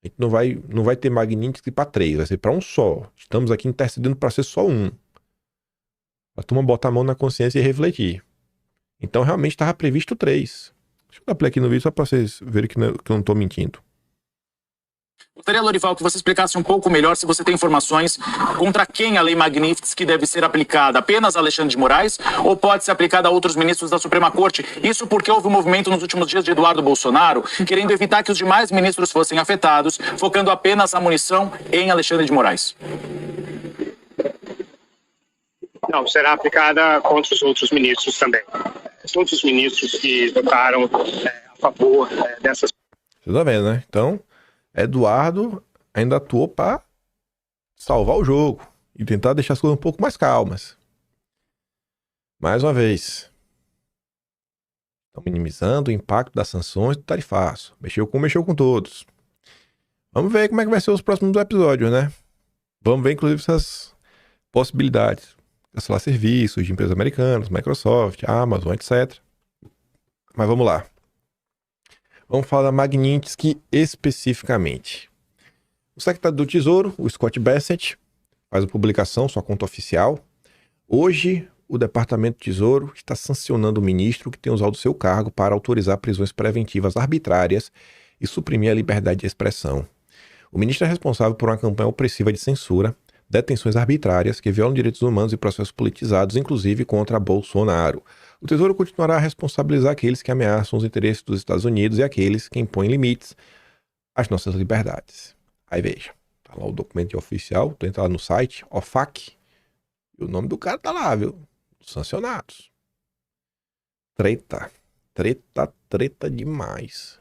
gente não vai ter Magnitsky para 3, vai ser para um só. Estamos aqui intercedendo para ser só um. A turma botar a mão na consciência e refletir. Então realmente estava previsto 3. Deixa eu dar play aqui no vídeo só para vocês verem que eu não estou mentindo. Gostaria, Lorival, que você explicasse um pouco melhor se você tem informações contra quem a Lei Magnitsky deve ser aplicada. Apenas a Alexandre de Moraes ou pode ser aplicada a outros ministros da Suprema Corte? Isso porque houve um movimento nos últimos dias de Eduardo Bolsonaro querendo evitar que os demais ministros fossem afetados, focando apenas a munição em Alexandre de Moraes. Não, será aplicada contra os outros ministros também. Todos os ministros que votaram a favor dessas... Vocês estão vendo, né? Então, Eduardo ainda atuou para salvar o jogo e tentar deixar as coisas um pouco mais calmas. Mais uma vez, estão minimizando o impacto das sanções do tarifaço. Mexeu com todos. Vamos ver como é que vai ser os próximos episódios, né? Vamos ver, inclusive, essas possibilidades. Cancelar serviços de empresas americanas, Microsoft, Amazon, etc. Mas vamos lá. Vamos falar da Magnitsky especificamente. O secretário do Tesouro, o Scott Bessent, faz uma publicação, sua conta oficial. Hoje, o Departamento do Tesouro está sancionando o ministro que tem usado o seu cargo para autorizar prisões preventivas arbitrárias e suprimir a liberdade de expressão. O ministro é responsável por uma campanha opressiva de censura, detenções arbitrárias que violam direitos humanos e processos politizados, inclusive contra Bolsonaro. O Tesouro continuará a responsabilizar aqueles que ameaçam os interesses dos Estados Unidos e aqueles que impõem limites às nossas liberdades. Aí veja, tá lá o documento oficial, tu entra lá no site, OFAC, e o nome do cara tá lá, viu? Sancionados. Treta demais.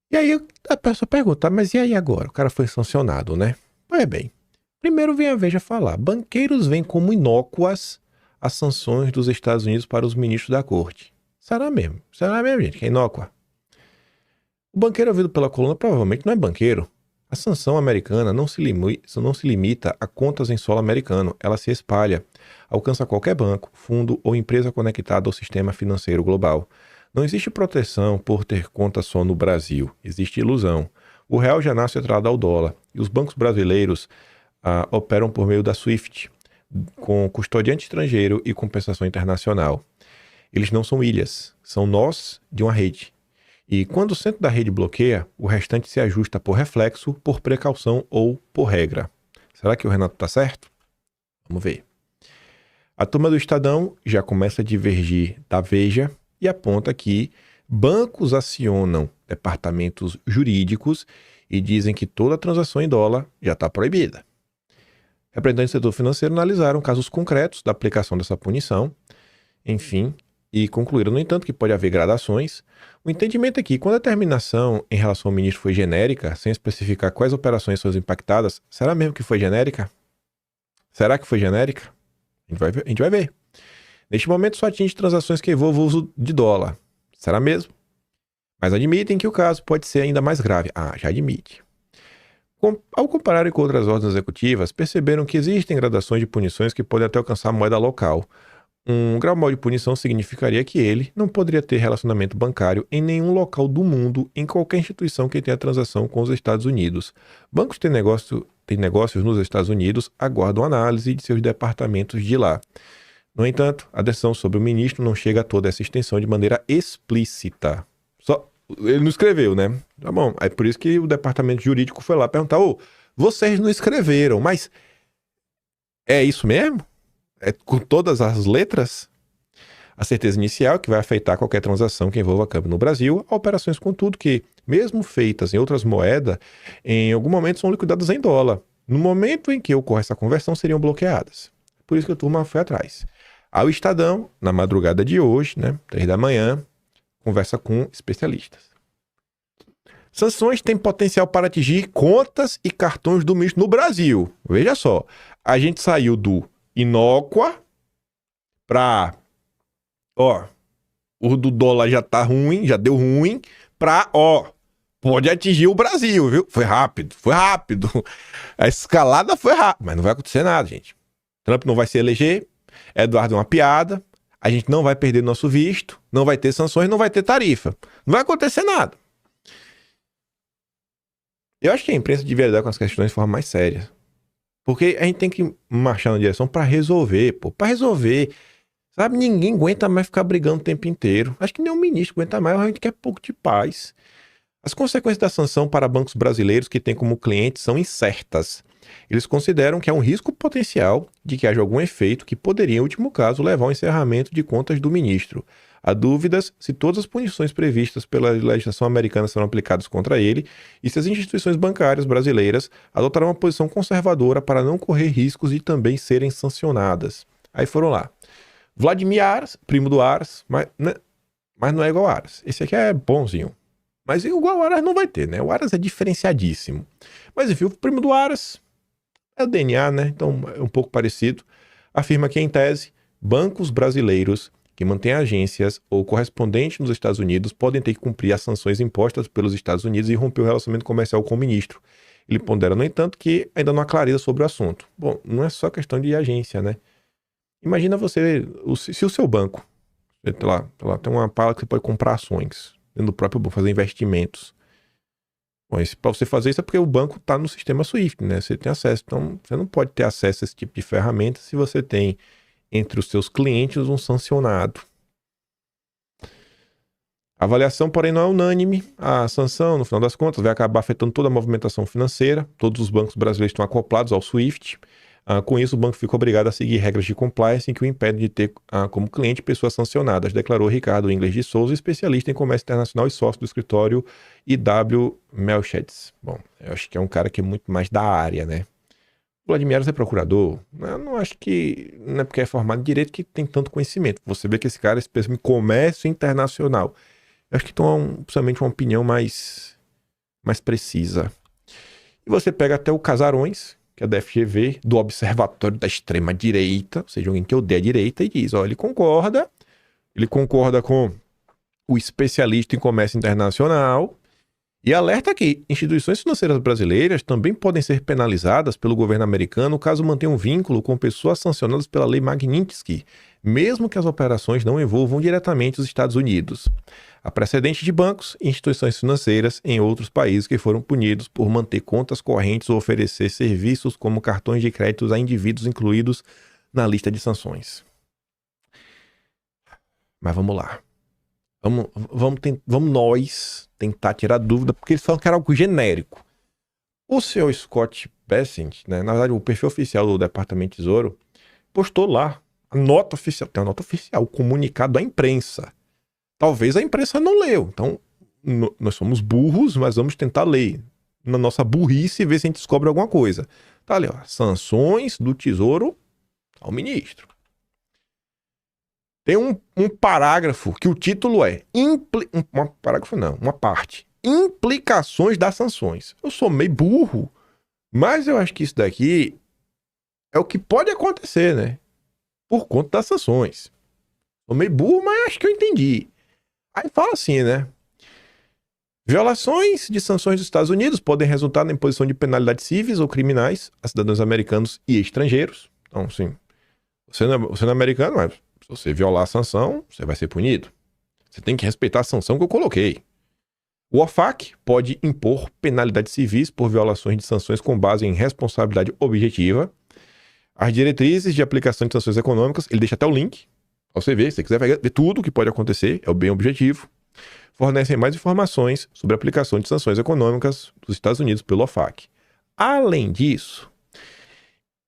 E aí a pessoa pergunta, mas e aí agora? O cara foi sancionado, né? Pois bem, primeiro vem a Veja falar, banqueiros veem como inócuas as sanções dos Estados Unidos para os ministros da corte. Será mesmo? Será mesmo, gente? Que é inócua? O banqueiro ouvido pela coluna provavelmente não é banqueiro. A sanção americana não se limita a contas em solo americano. Ela se espalha, alcança qualquer banco, fundo ou empresa conectada ao sistema financeiro global. Não existe proteção por ter conta só no Brasil. Existe ilusão. O real já nasce atrelado ao dólar. E os bancos brasileiros operam por meio da SWIFT, com custodiante estrangeiro e compensação internacional. Eles não são ilhas, são nós de uma rede. E quando o centro da rede bloqueia, o restante se ajusta por reflexo, por precaução ou por regra. Será que o Renato está certo? Vamos ver. A turma do Estadão já começa a divergir da Veja e aponta que bancos acionam departamentos jurídicos e dizem que toda transação em dólar já está proibida. Representantes do setor financeiro analisaram casos concretos da aplicação dessa punição, enfim, e concluíram, no entanto, que pode haver gradações. O entendimento é que, quando a determinação em relação ao ministro foi genérica, sem especificar quais operações são impactadas, será mesmo que foi genérica? Será que foi genérica? A gente vai ver. Neste momento, só atinge transações que envolvam o uso de dólar. Será mesmo? Mas admitem que o caso pode ser ainda mais grave. Já admite. Ao compararem com outras ordens executivas, perceberam que existem gradações de punições que podem até alcançar a moeda local. Um grau maior de punição significaria que ele não poderia ter relacionamento bancário em nenhum local do mundo, em qualquer instituição que tenha transação com os Estados Unidos. Bancos têm negócios nos Estados Unidos, aguardam análise de seus departamentos de lá. No entanto, a decisão sobre o ministro não chega a toda essa extensão de maneira explícita. Só ele não escreveu, né? Tá bom. Aí por isso que o departamento jurídico foi lá perguntar: vocês não escreveram, mas é isso mesmo? É com todas as letras? A certeza inicial que vai afetar qualquer transação que envolva câmbio no Brasil, a operações, contudo, que, mesmo feitas em outras moedas, em algum momento são liquidadas em dólar. No momento em que ocorre essa conversão, seriam bloqueadas. Por isso que a turma foi atrás. Ao Estadão, na madrugada de hoje, né, 3 da manhã, conversa com especialistas. Sanções têm potencial para atingir contas e cartões do ministro no Brasil. Veja só, a gente saiu do inócua para, o do dólar já tá ruim, já deu ruim, para, pode atingir o Brasil, viu? Foi rápido. A escalada foi rápida, mas não vai acontecer nada, gente. Trump não vai se eleger, Eduardo é uma piada, a gente não vai perder nosso visto, não vai ter sanções, não vai ter tarifa. Não vai acontecer nada. Eu acho que a imprensa deveria lidar com as questões de forma mais séria. Porque a gente tem que marchar na direção para resolver, para resolver. Sabe, ninguém aguenta mais ficar brigando o tempo inteiro. Acho que nem o ministro aguenta mais, a gente quer pouco de paz. As consequências da sanção para bancos brasileiros que têm como clientes são incertas. Eles consideram que há um risco potencial de que haja algum efeito que poderia, em último caso, levar ao encerramento de contas do ministro. Há dúvidas se todas as punições previstas pela legislação americana serão aplicadas contra ele e se as instituições bancárias brasileiras adotarão uma posição conservadora para não correr riscos e também serem sancionadas. Aí foram lá. Vladimir Aras, primo do Aras, mas não é igual ao Aras. Esse aqui é bonzinho. Mas igual ao Aras não vai ter, né? O Aras é diferenciadíssimo. Mas enfim, o primo do Aras é o DNA, né? Então é um pouco parecido. Afirma que, em tese, bancos brasileiros que mantêm agências ou correspondentes nos Estados Unidos podem ter que cumprir as sanções impostas pelos Estados Unidos e romper o relacionamento comercial com o ministro. Ele pondera, no entanto, que ainda não há clareza sobre o assunto. Bom, não é só questão de agência, né? Imagina você, se o seu banco, lá, tem uma pala que você pode comprar ações dentro do próprio banco, fazer investimentos. Bom, para você fazer isso é porque o banco está no sistema SWIFT, né? Você tem acesso. Então, você não pode ter acesso a esse tipo de ferramenta se você tem entre os seus clientes um sancionado. A avaliação, porém, não é unânime. A sanção, no final das contas, vai acabar afetando toda a movimentação financeira. Todos os bancos brasileiros estão acoplados ao SWIFT. Com isso, o banco fica obrigado a seguir regras de compliance que o impedem de ter como cliente pessoas sancionadas, declarou Ricardo Ingles de Souza, especialista em comércio internacional e sócio do escritório IW Melchets. Bom, eu acho que é um cara que é muito mais da área, né? O Vladimir Aras é procurador. Eu não acho que, não é porque é formado em direito que tem tanto conhecimento. Você vê que esse cara é especialista em comércio internacional. Eu acho que tem principalmente uma opinião mais precisa. E você pega até o Casarões, que é da FGV, do Observatório da Extrema-Direita, ou seja, alguém que odeia a direita, e diz, ele concorda com o especialista em comércio internacional e alerta que instituições financeiras brasileiras também podem ser penalizadas pelo governo americano caso mantenham um vínculo com pessoas sancionadas pela Lei Magnitsky, mesmo que as operações não envolvam diretamente os Estados Unidos. Há precedente de bancos e instituições financeiras em outros países que foram punidos por manter contas correntes ou oferecer serviços como cartões de créditos a indivíduos incluídos na lista de sanções. Mas vamos lá. Vamos nós tentar tirar dúvida, porque eles falam que era algo genérico. O senhor Scott Bessent, né, na verdade o perfil oficial do Departamento de Tesouro, postou lá a nota oficial, tem uma nota oficial, o comunicado à imprensa. Talvez a imprensa não leu. Então, nós somos burros, mas vamos tentar ler. Na nossa burrice, ver se a gente descobre alguma coisa. Tá ali, sanções do Tesouro ao ministro. Tem um parágrafo que o título é... uma parte. Implicações das sanções. Eu sou meio burro, mas eu acho que isso daqui é o que pode acontecer, né? Por conta das sanções. Sou meio burro, mas acho que eu entendi. Aí fala assim, né? Violações de sanções dos Estados Unidos podem resultar na imposição de penalidades civis ou criminais a cidadãos americanos e estrangeiros. Então, sim, você não é americano, mas se você violar a sanção, você vai ser punido. Você tem que respeitar a sanção que eu coloquei. O OFAC pode impor penalidades civis por violações de sanções com base em responsabilidade objetiva. As diretrizes de aplicação de sanções econômicas, ele deixa até o link, pra você ver, se você quiser ver tudo o que pode acontecer, é o bem objetivo. Fornecem mais informações sobre a aplicação de sanções econômicas dos Estados Unidos pelo OFAC. Além disso,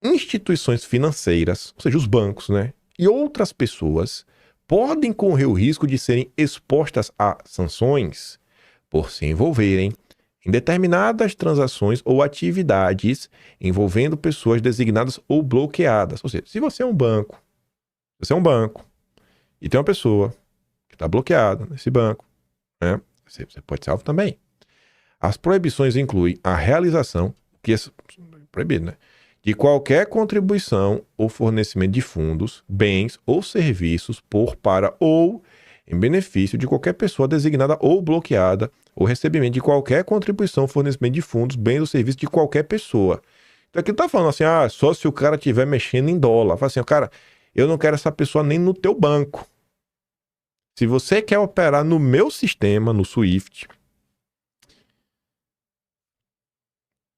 instituições financeiras, ou seja, os bancos, né, e outras pessoas podem correr o risco de serem expostas a sanções por se envolverem em determinadas transações ou atividades envolvendo pessoas designadas ou bloqueadas. Ou seja, se você é um banco, e tem uma pessoa que está bloqueada nesse banco, né, você pode ser alvo também. As proibições incluem a realização, que é proibido, né, de qualquer contribuição ou fornecimento de fundos, bens ou serviços por, para ou em benefício de qualquer pessoa designada ou bloqueada, ou recebimento de qualquer contribuição ou fornecimento de fundos, bens ou serviços de qualquer pessoa. Então aqui não tá falando assim, só se o cara estiver mexendo em dólar. Fala assim, cara, eu não quero essa pessoa nem no teu banco. Se você quer operar no meu sistema, no Swift,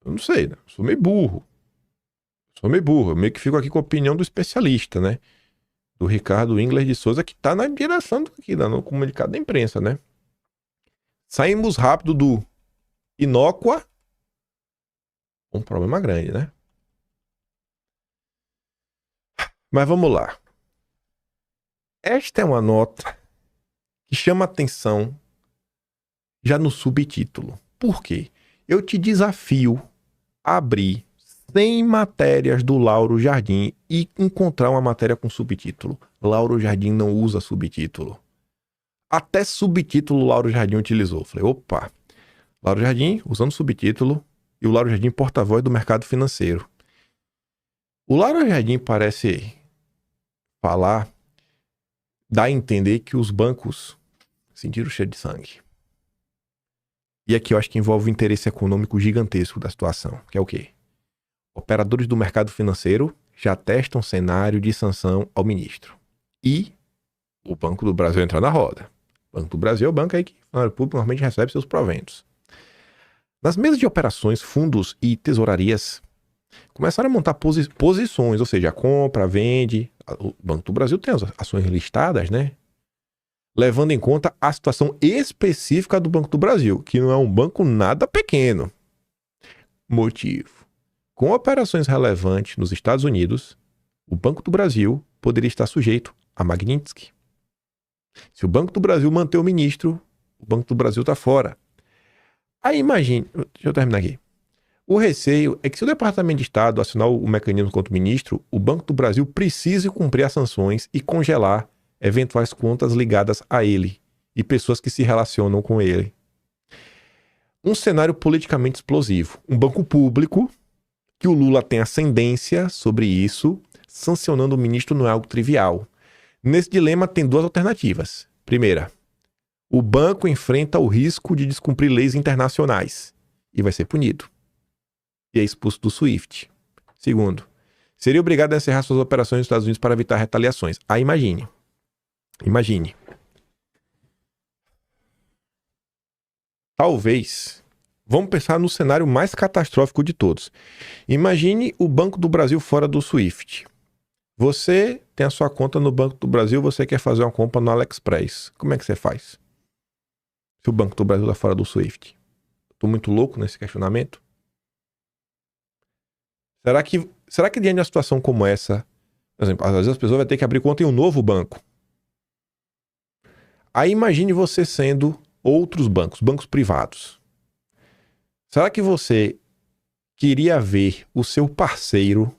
eu não sei, né? Eu sou meio burro. Eu meio que fico aqui com a opinião do especialista, né? Do Ricardo Ingler de Souza, que tá na direção aqui, no comunicado da imprensa, né? Saímos rápido do inócua, um problema grande, né? Mas vamos lá. Esta é uma nota que chama atenção já no subtítulo. Por quê? Eu te desafio a abrir 100 matérias do Lauro Jardim e encontrar uma matéria com subtítulo. Lauro Jardim não usa subtítulo. Até subtítulo o Lauro Jardim utilizou. Falei, opa, Lauro Jardim usando subtítulo e o Lauro Jardim porta-voz do mercado financeiro. O Lauro Jardim parece falar, dá a entender que os bancos sentiram o cheiro de sangue. E aqui eu acho que envolve um interesse econômico gigantesco da situação, que é o quê? Operadores do mercado financeiro já testam cenário de sanção ao ministro. E o Banco do Brasil entra na roda. O Banco do Brasil é o banco aí que o funcionário público normalmente recebe seus proventos. Nas mesas de operações, fundos e tesourarias começaram a montar posições, ou seja, compra, vende. O Banco do Brasil tem as ações listadas, né? Levando em conta a situação específica do Banco do Brasil, que não é um banco nada pequeno. Motivo. Com operações relevantes nos Estados Unidos, o Banco do Brasil poderia estar sujeito a Magnitsky. Se o Banco do Brasil manter o ministro, o Banco do Brasil está fora. Aí imagine, deixa eu terminar aqui. O receio é que se o Departamento de Estado assinar o mecanismo contra o ministro, o Banco do Brasil precise cumprir as sanções e congelar eventuais contas ligadas a ele e pessoas que se relacionam com ele. Um cenário politicamente explosivo. Um banco público, que o Lula tem ascendência sobre isso, sancionando o ministro não é algo trivial. Nesse dilema tem duas alternativas. Primeira, o banco enfrenta o risco de descumprir leis internacionais e vai ser punido. E é expulso do SWIFT. Segundo, seria obrigado a encerrar suas operações nos Estados Unidos para evitar retaliações. Aí imagine. Talvez, vamos pensar no cenário mais catastrófico de todos. Imagine o Banco do Brasil fora do SWIFT. Você tem a sua conta no Banco do Brasil, você quer fazer uma compra no AliExpress. Como é que você faz? Se o Banco do Brasil está fora do SWIFT. Estou muito louco nesse questionamento? Será que diante de uma situação como essa, por exemplo, às vezes as pessoas vão ter que abrir conta em um novo banco. Aí imagine você sendo outros bancos privados. Será que você queria ver o seu parceiro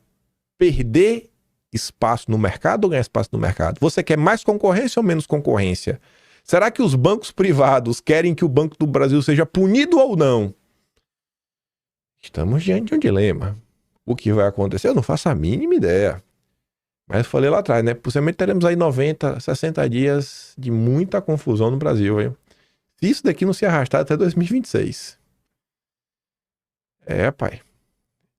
perder espaço no mercado ou ganhar espaço no mercado? Você quer mais concorrência ou menos concorrência? Será que os bancos privados querem que o Banco do Brasil seja punido ou não? Estamos diante de um dilema. O que vai acontecer? Eu não faço a mínima ideia. Mas eu falei lá atrás, né? Possivelmente teremos aí 90, 60 dias de muita confusão no Brasil, hein? Se isso daqui não se arrastar até 2026. Pai.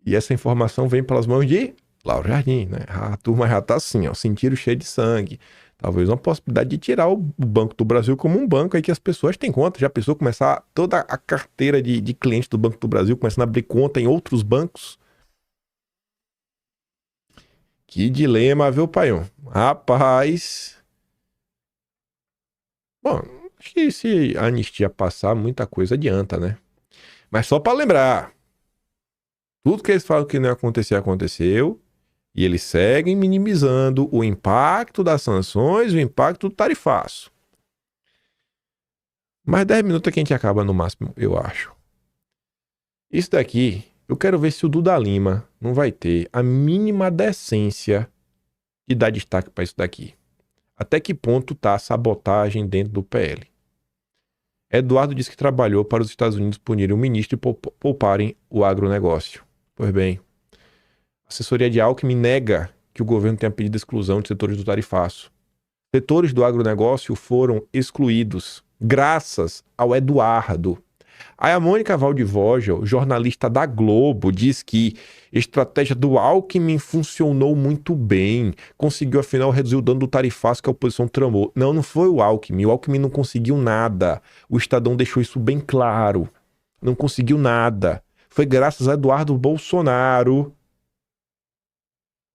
E essa informação vem pelas mãos de Lauro Jardim, né? A turma já tá assim, ó, sentiram cheio de sangue. Talvez uma possibilidade de tirar o Banco do Brasil como um banco aí que as pessoas têm conta. Já pensou começar toda a carteira de clientes do Banco do Brasil começando a abrir conta em outros bancos? Que dilema, viu, Paião? Rapaz. Bom, acho que se a anistia passar, muita coisa adianta, né? Mas só para lembrar, tudo que eles falam que não ia acontecer, aconteceu. E eles seguem minimizando o impacto das sanções, o impacto do tarifaço. Mais 10 minutos é que a gente acaba no máximo, eu acho. Isso daqui, eu quero ver se o Duda Lima não vai ter a mínima decência de dar destaque para isso daqui. Até que ponto tá a sabotagem dentro do PL? Eduardo disse que trabalhou para os Estados Unidos punirem o ministro e pouparem o agronegócio. Pois bem, a assessoria de Alckmin nega que o governo tenha pedido exclusão de setores do tarifaço. Setores do agronegócio foram excluídos graças ao Eduardo. Aí a Mônica Waldvogel, jornalista da Globo, diz que a estratégia do Alckmin funcionou muito bem, conseguiu afinal reduzir o dano do tarifaço que a oposição tramou. Não, não foi o Alckmin não conseguiu nada. O Estadão deixou isso bem claro. Não conseguiu nada. Foi graças a Eduardo Bolsonaro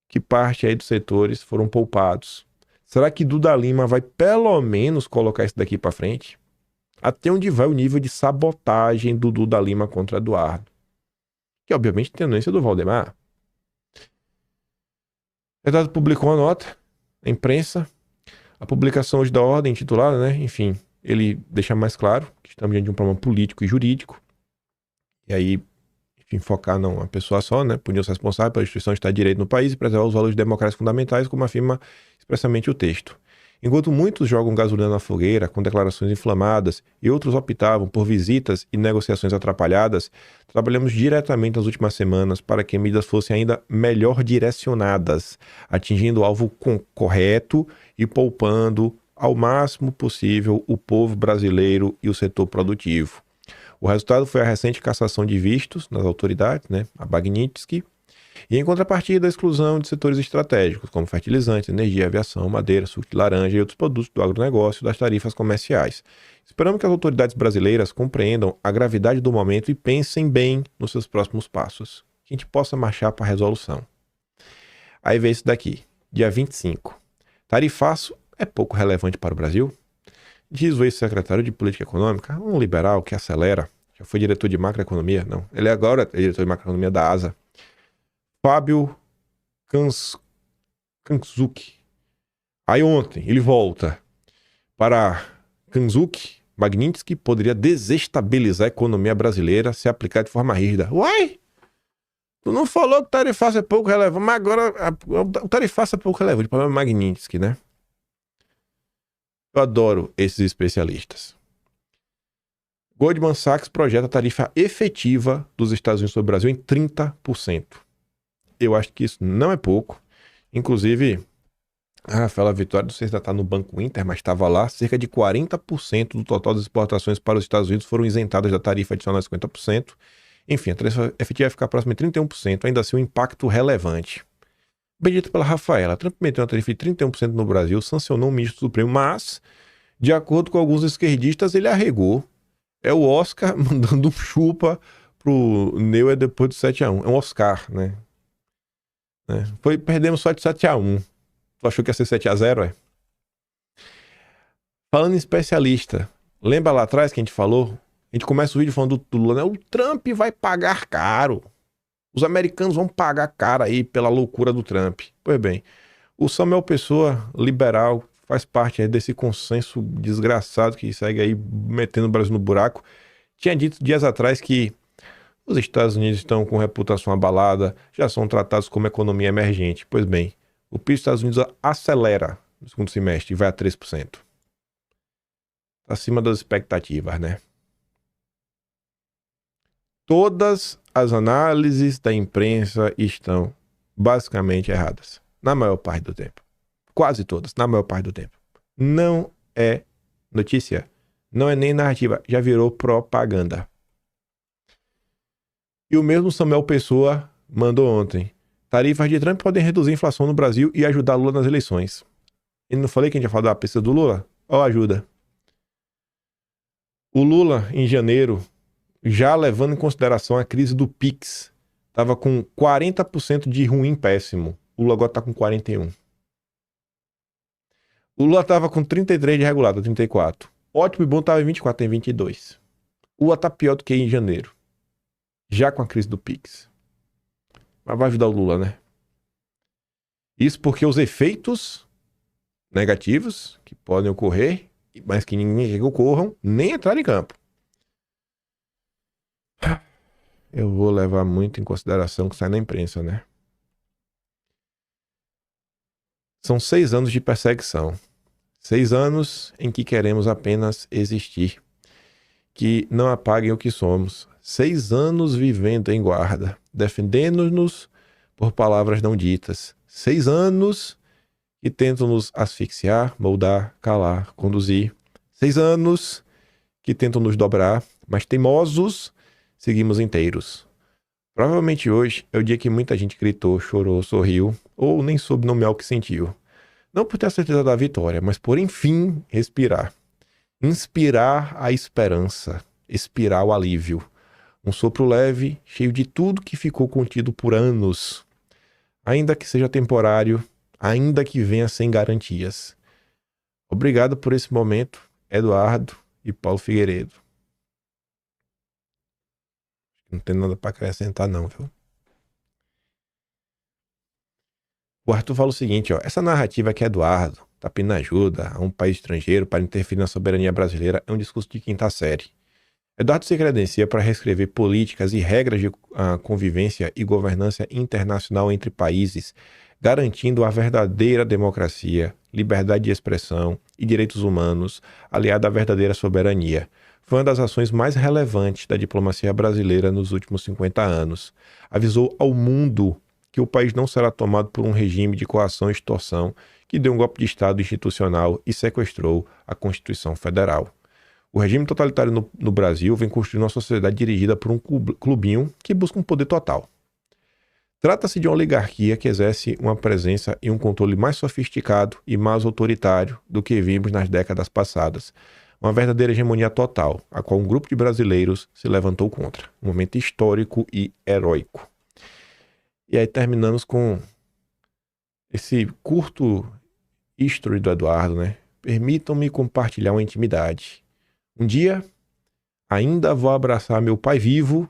que parte aí dos setores foram poupados. Será que Duda Lima vai pelo menos colocar isso daqui para frente? Até onde vai o nível de sabotagem do Duda Lima contra Eduardo? Que obviamente tem a tendência do Valdemar. Eduardo publicou uma nota na imprensa. A publicação hoje da ordem intitulada, né? Enfim, ele deixa mais claro que estamos diante de um problema político e jurídico. E aí, enfim, focar não uma pessoa só, né? Punir os responsáveis pela instituição de Estado de Direito no país e preservar os valores democráticos fundamentais, como afirma expressamente o texto. Enquanto muitos jogam gasolina na fogueira com declarações inflamadas e outros optavam por visitas e negociações atrapalhadas, trabalhamos diretamente nas últimas semanas para que medidas fossem ainda melhor direcionadas, atingindo o alvo correto e poupando ao máximo possível o povo brasileiro e o setor produtivo. O resultado foi a recente cassação de vistos nas autoridades, né, a Magnitsky, e em contrapartida a exclusão de setores estratégicos, como fertilizantes, energia, aviação, madeira, suco de laranja e outros produtos do agronegócio das tarifas comerciais. Esperamos que as autoridades brasileiras compreendam a gravidade do momento e pensem bem nos seus próximos passos. Que a gente possa marchar para a resolução. Aí vem isso daqui, dia 25. Tarifaço é pouco relevante para o Brasil? Diz o ex-secretário de Política Econômica, um liberal que acelera. Já foi diretor de macroeconomia? Não. Ele agora é diretor de macroeconomia da ASA. Fábio Kanzuki. Aí ontem ele volta para Kanzuki. Magnitsky poderia desestabilizar a economia brasileira se aplicar de forma rígida. Uai! Tu não falou que o tarifaço é pouco relevante, mas agora o tarifaço é pouco relevante. O problema é Magnitsky, né? Eu adoro esses especialistas. Goldman Sachs projeta a tarifa efetiva dos Estados Unidos sobre o Brasil em 30%. Eu acho que isso não é pouco. Inclusive, a Rafaela Vitória, não sei se ainda está no Banco Inter, mas estava lá, cerca de 40% do total das exportações para os Estados Unidos foram isentadas da tarifa adicional de 50%. Enfim, a tarifa efetiva vai ficar próxima de 31%, ainda assim um impacto relevante. Bem dito pela Rafaela, Trump meteu uma tarifa de 31% no Brasil, sancionou o ministro do Supremo, mas, de acordo com alguns esquerdistas, ele arregou. É o Oscar mandando um chupa pro Neuer depois do 7-1. É um Oscar, né? Perdemos só de 7-1. Tu achou que ia ser 7-0, é? Falando em especialista, lembra lá atrás que a gente falou? A gente começa o vídeo falando do Lula, né? O Trump vai pagar caro. Os americanos vão pagar caro aí pela loucura do Trump. Pois bem, o Samuel Pessoa, liberal, faz parte aí desse consenso desgraçado que segue aí metendo o Brasil no buraco. Tinha dito dias atrás que os Estados Unidos estão com reputação abalada, já são tratados como economia emergente. Pois bem, o PIB dos Estados Unidos acelera no segundo semestre e vai a 3%. Acima das expectativas, né? Todas as análises da imprensa estão basicamente erradas. Na maior parte do tempo. Quase todas, na maior parte do tempo. Não é notícia. Não é nem narrativa. Já virou propaganda. E o mesmo Samuel Pessoa mandou ontem. Tarifas de Trump podem reduzir a inflação no Brasil e ajudar Lula nas eleições. E não falei que a gente ia falar da pesquisa do Lula? Ó, ajuda. O Lula, em janeiro, já levando em consideração a crise do Pix, estava com 40% de ruim péssimo. O Lula agora tá com 41. O Lula tava com 33 de regulado, 34. Ótimo e bom tava em 24, tem 22. O Lula tá pior do que em janeiro. Já com a crise do Pix. Mas vai ajudar o Lula, né? Isso porque os efeitos negativos que podem ocorrer, mas que ninguém quer que ocorram, nem entraram em campo. Eu vou levar muito em consideração o que sai na imprensa, né? São 6 anos de perseguição. 6 anos em que queremos apenas existir. Que não apaguem o que somos. 6 anos vivendo em guarda, defendendo-nos por palavras não ditas. 6 anos que tentam nos asfixiar, moldar, calar, conduzir. 6 anos que tentam nos dobrar, mas teimosos, seguimos inteiros. Provavelmente hoje é o dia que muita gente gritou, chorou, sorriu, ou nem soube nomear o que sentiu. Não por ter a certeza da vitória, mas por enfim respirar. Inspirar a esperança, expirar o alívio. Um sopro leve, cheio de tudo que ficou contido por anos. Ainda que seja temporário, ainda que venha sem garantias. Obrigado por esse momento, Eduardo e Paulo Figueiredo. Não tem nada para acrescentar não, viu? O Arthur fala o seguinte, ó. Essa narrativa que Eduardo tá pedindo ajuda a um país estrangeiro para interferir na soberania brasileira é um discurso de quinta série. Eduardo se credencia para reescrever políticas e regras de convivência e governança internacional entre países, garantindo a verdadeira democracia, liberdade de expressão e direitos humanos, aliada à verdadeira soberania. Foi uma das ações mais relevantes da diplomacia brasileira nos últimos 50 anos. Avisou ao mundo que o país não será tomado por um regime de coação e extorsão que deu um golpe de Estado institucional e sequestrou a Constituição Federal. O regime totalitário no Brasil vem construindo uma sociedade dirigida por um clubinho que busca um poder total. Trata-se de uma oligarquia que exerce uma presença e um controle mais sofisticado e mais autoritário do que vimos nas décadas passadas. Uma verdadeira hegemonia total, a qual um grupo de brasileiros se levantou contra. Um momento histórico e heróico. E aí terminamos com esse curto history do Eduardo, né? Permitam-me compartilhar uma intimidade. Um dia, ainda vou abraçar meu pai vivo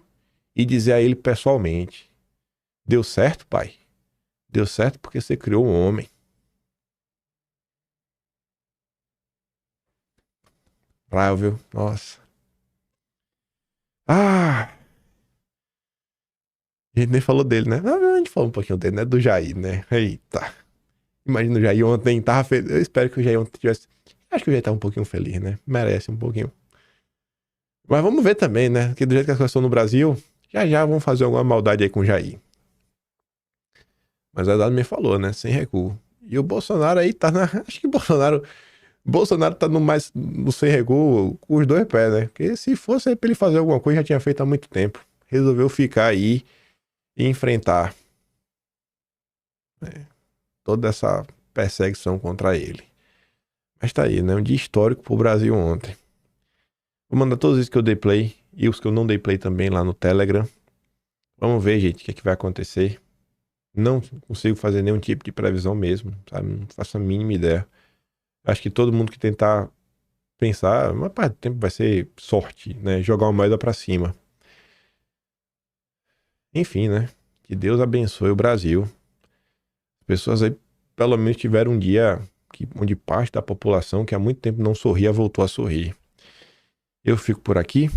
e dizer a ele pessoalmente: deu certo, pai? Deu certo porque você criou um homem. Bravo, viu? Nossa. A gente nem falou dele, né? Não, a gente falou um pouquinho dele, né? Do Jair, né? Eita. Imagina o Jair ontem, tava feliz. Eu espero que o Jair ontem tivesse... Acho que o Jair tá um pouquinho feliz, né? Merece um pouquinho. Mas vamos ver também, né? Porque do jeito que as coisas estão no Brasil, já vão fazer alguma maldade aí com o Jair. Mas a Eduardo me falou, né? Sem recuo. E o Bolsonaro aí tá na... Acho que o Bolsonaro tá no sem recuo com os dois pés, né? Porque se fosse pra ele fazer alguma coisa, já tinha feito há muito tempo. Resolveu ficar aí e enfrentar toda essa perseguição contra ele. Mas tá aí, né? Um dia histórico pro Brasil ontem. Vou mandar todos os que eu dei play e os que eu não dei play também lá no Telegram. Vamos ver, gente, o que é que vai acontecer. Não consigo fazer nenhum tipo de previsão mesmo, sabe? Não faço a mínima ideia. Acho que todo mundo que tentar pensar, uma parte do tempo vai ser sorte, né? Jogar uma moeda pra cima. Enfim, né? Que Deus abençoe o Brasil. As pessoas aí, pelo menos, tiveram um dia onde parte da população que há muito tempo não sorria, voltou a sorrir. Eu fico por aqui.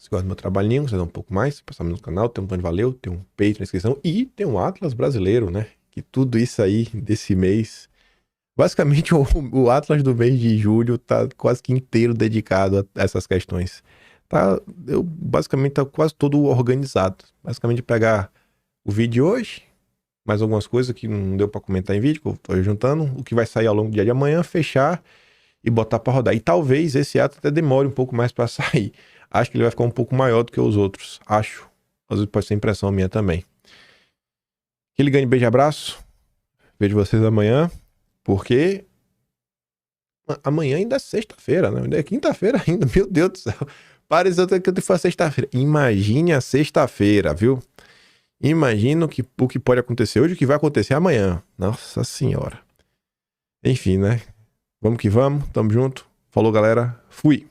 Se gosta do meu trabalhinho, você dá um pouco mais, passar no canal, tem um plano de valeu, tem um Patreon na inscrição e tem um Atlas brasileiro, né? Que tudo isso aí desse mês... Basicamente, o Atlas do mês de julho tá quase que inteiro dedicado a essas questões. Basicamente tá quase todo organizado. Basicamente pegar o vídeo de hoje, mais algumas coisas que não deu para comentar em vídeo, que eu tô juntando, o que vai sair ao longo do dia de amanhã, fechar e botar para rodar. E talvez esse ato até demore um pouco mais para sair. Acho que ele vai ficar um pouco maior do que os outros. Acho. Às vezes pode ser impressão minha também. Aquele grande beijo e abraço. Vejo vocês amanhã. Porque amanhã ainda é sexta-feira, né? Ainda é quinta-feira ainda, meu Deus do céu. Pareceu que eu for sexta-feira. Imagine a sexta-feira, viu? Imagino o que pode acontecer hoje e o que vai acontecer amanhã. Nossa Senhora. Enfim, né? Vamos que vamos. Tamo junto. Falou, galera. Fui.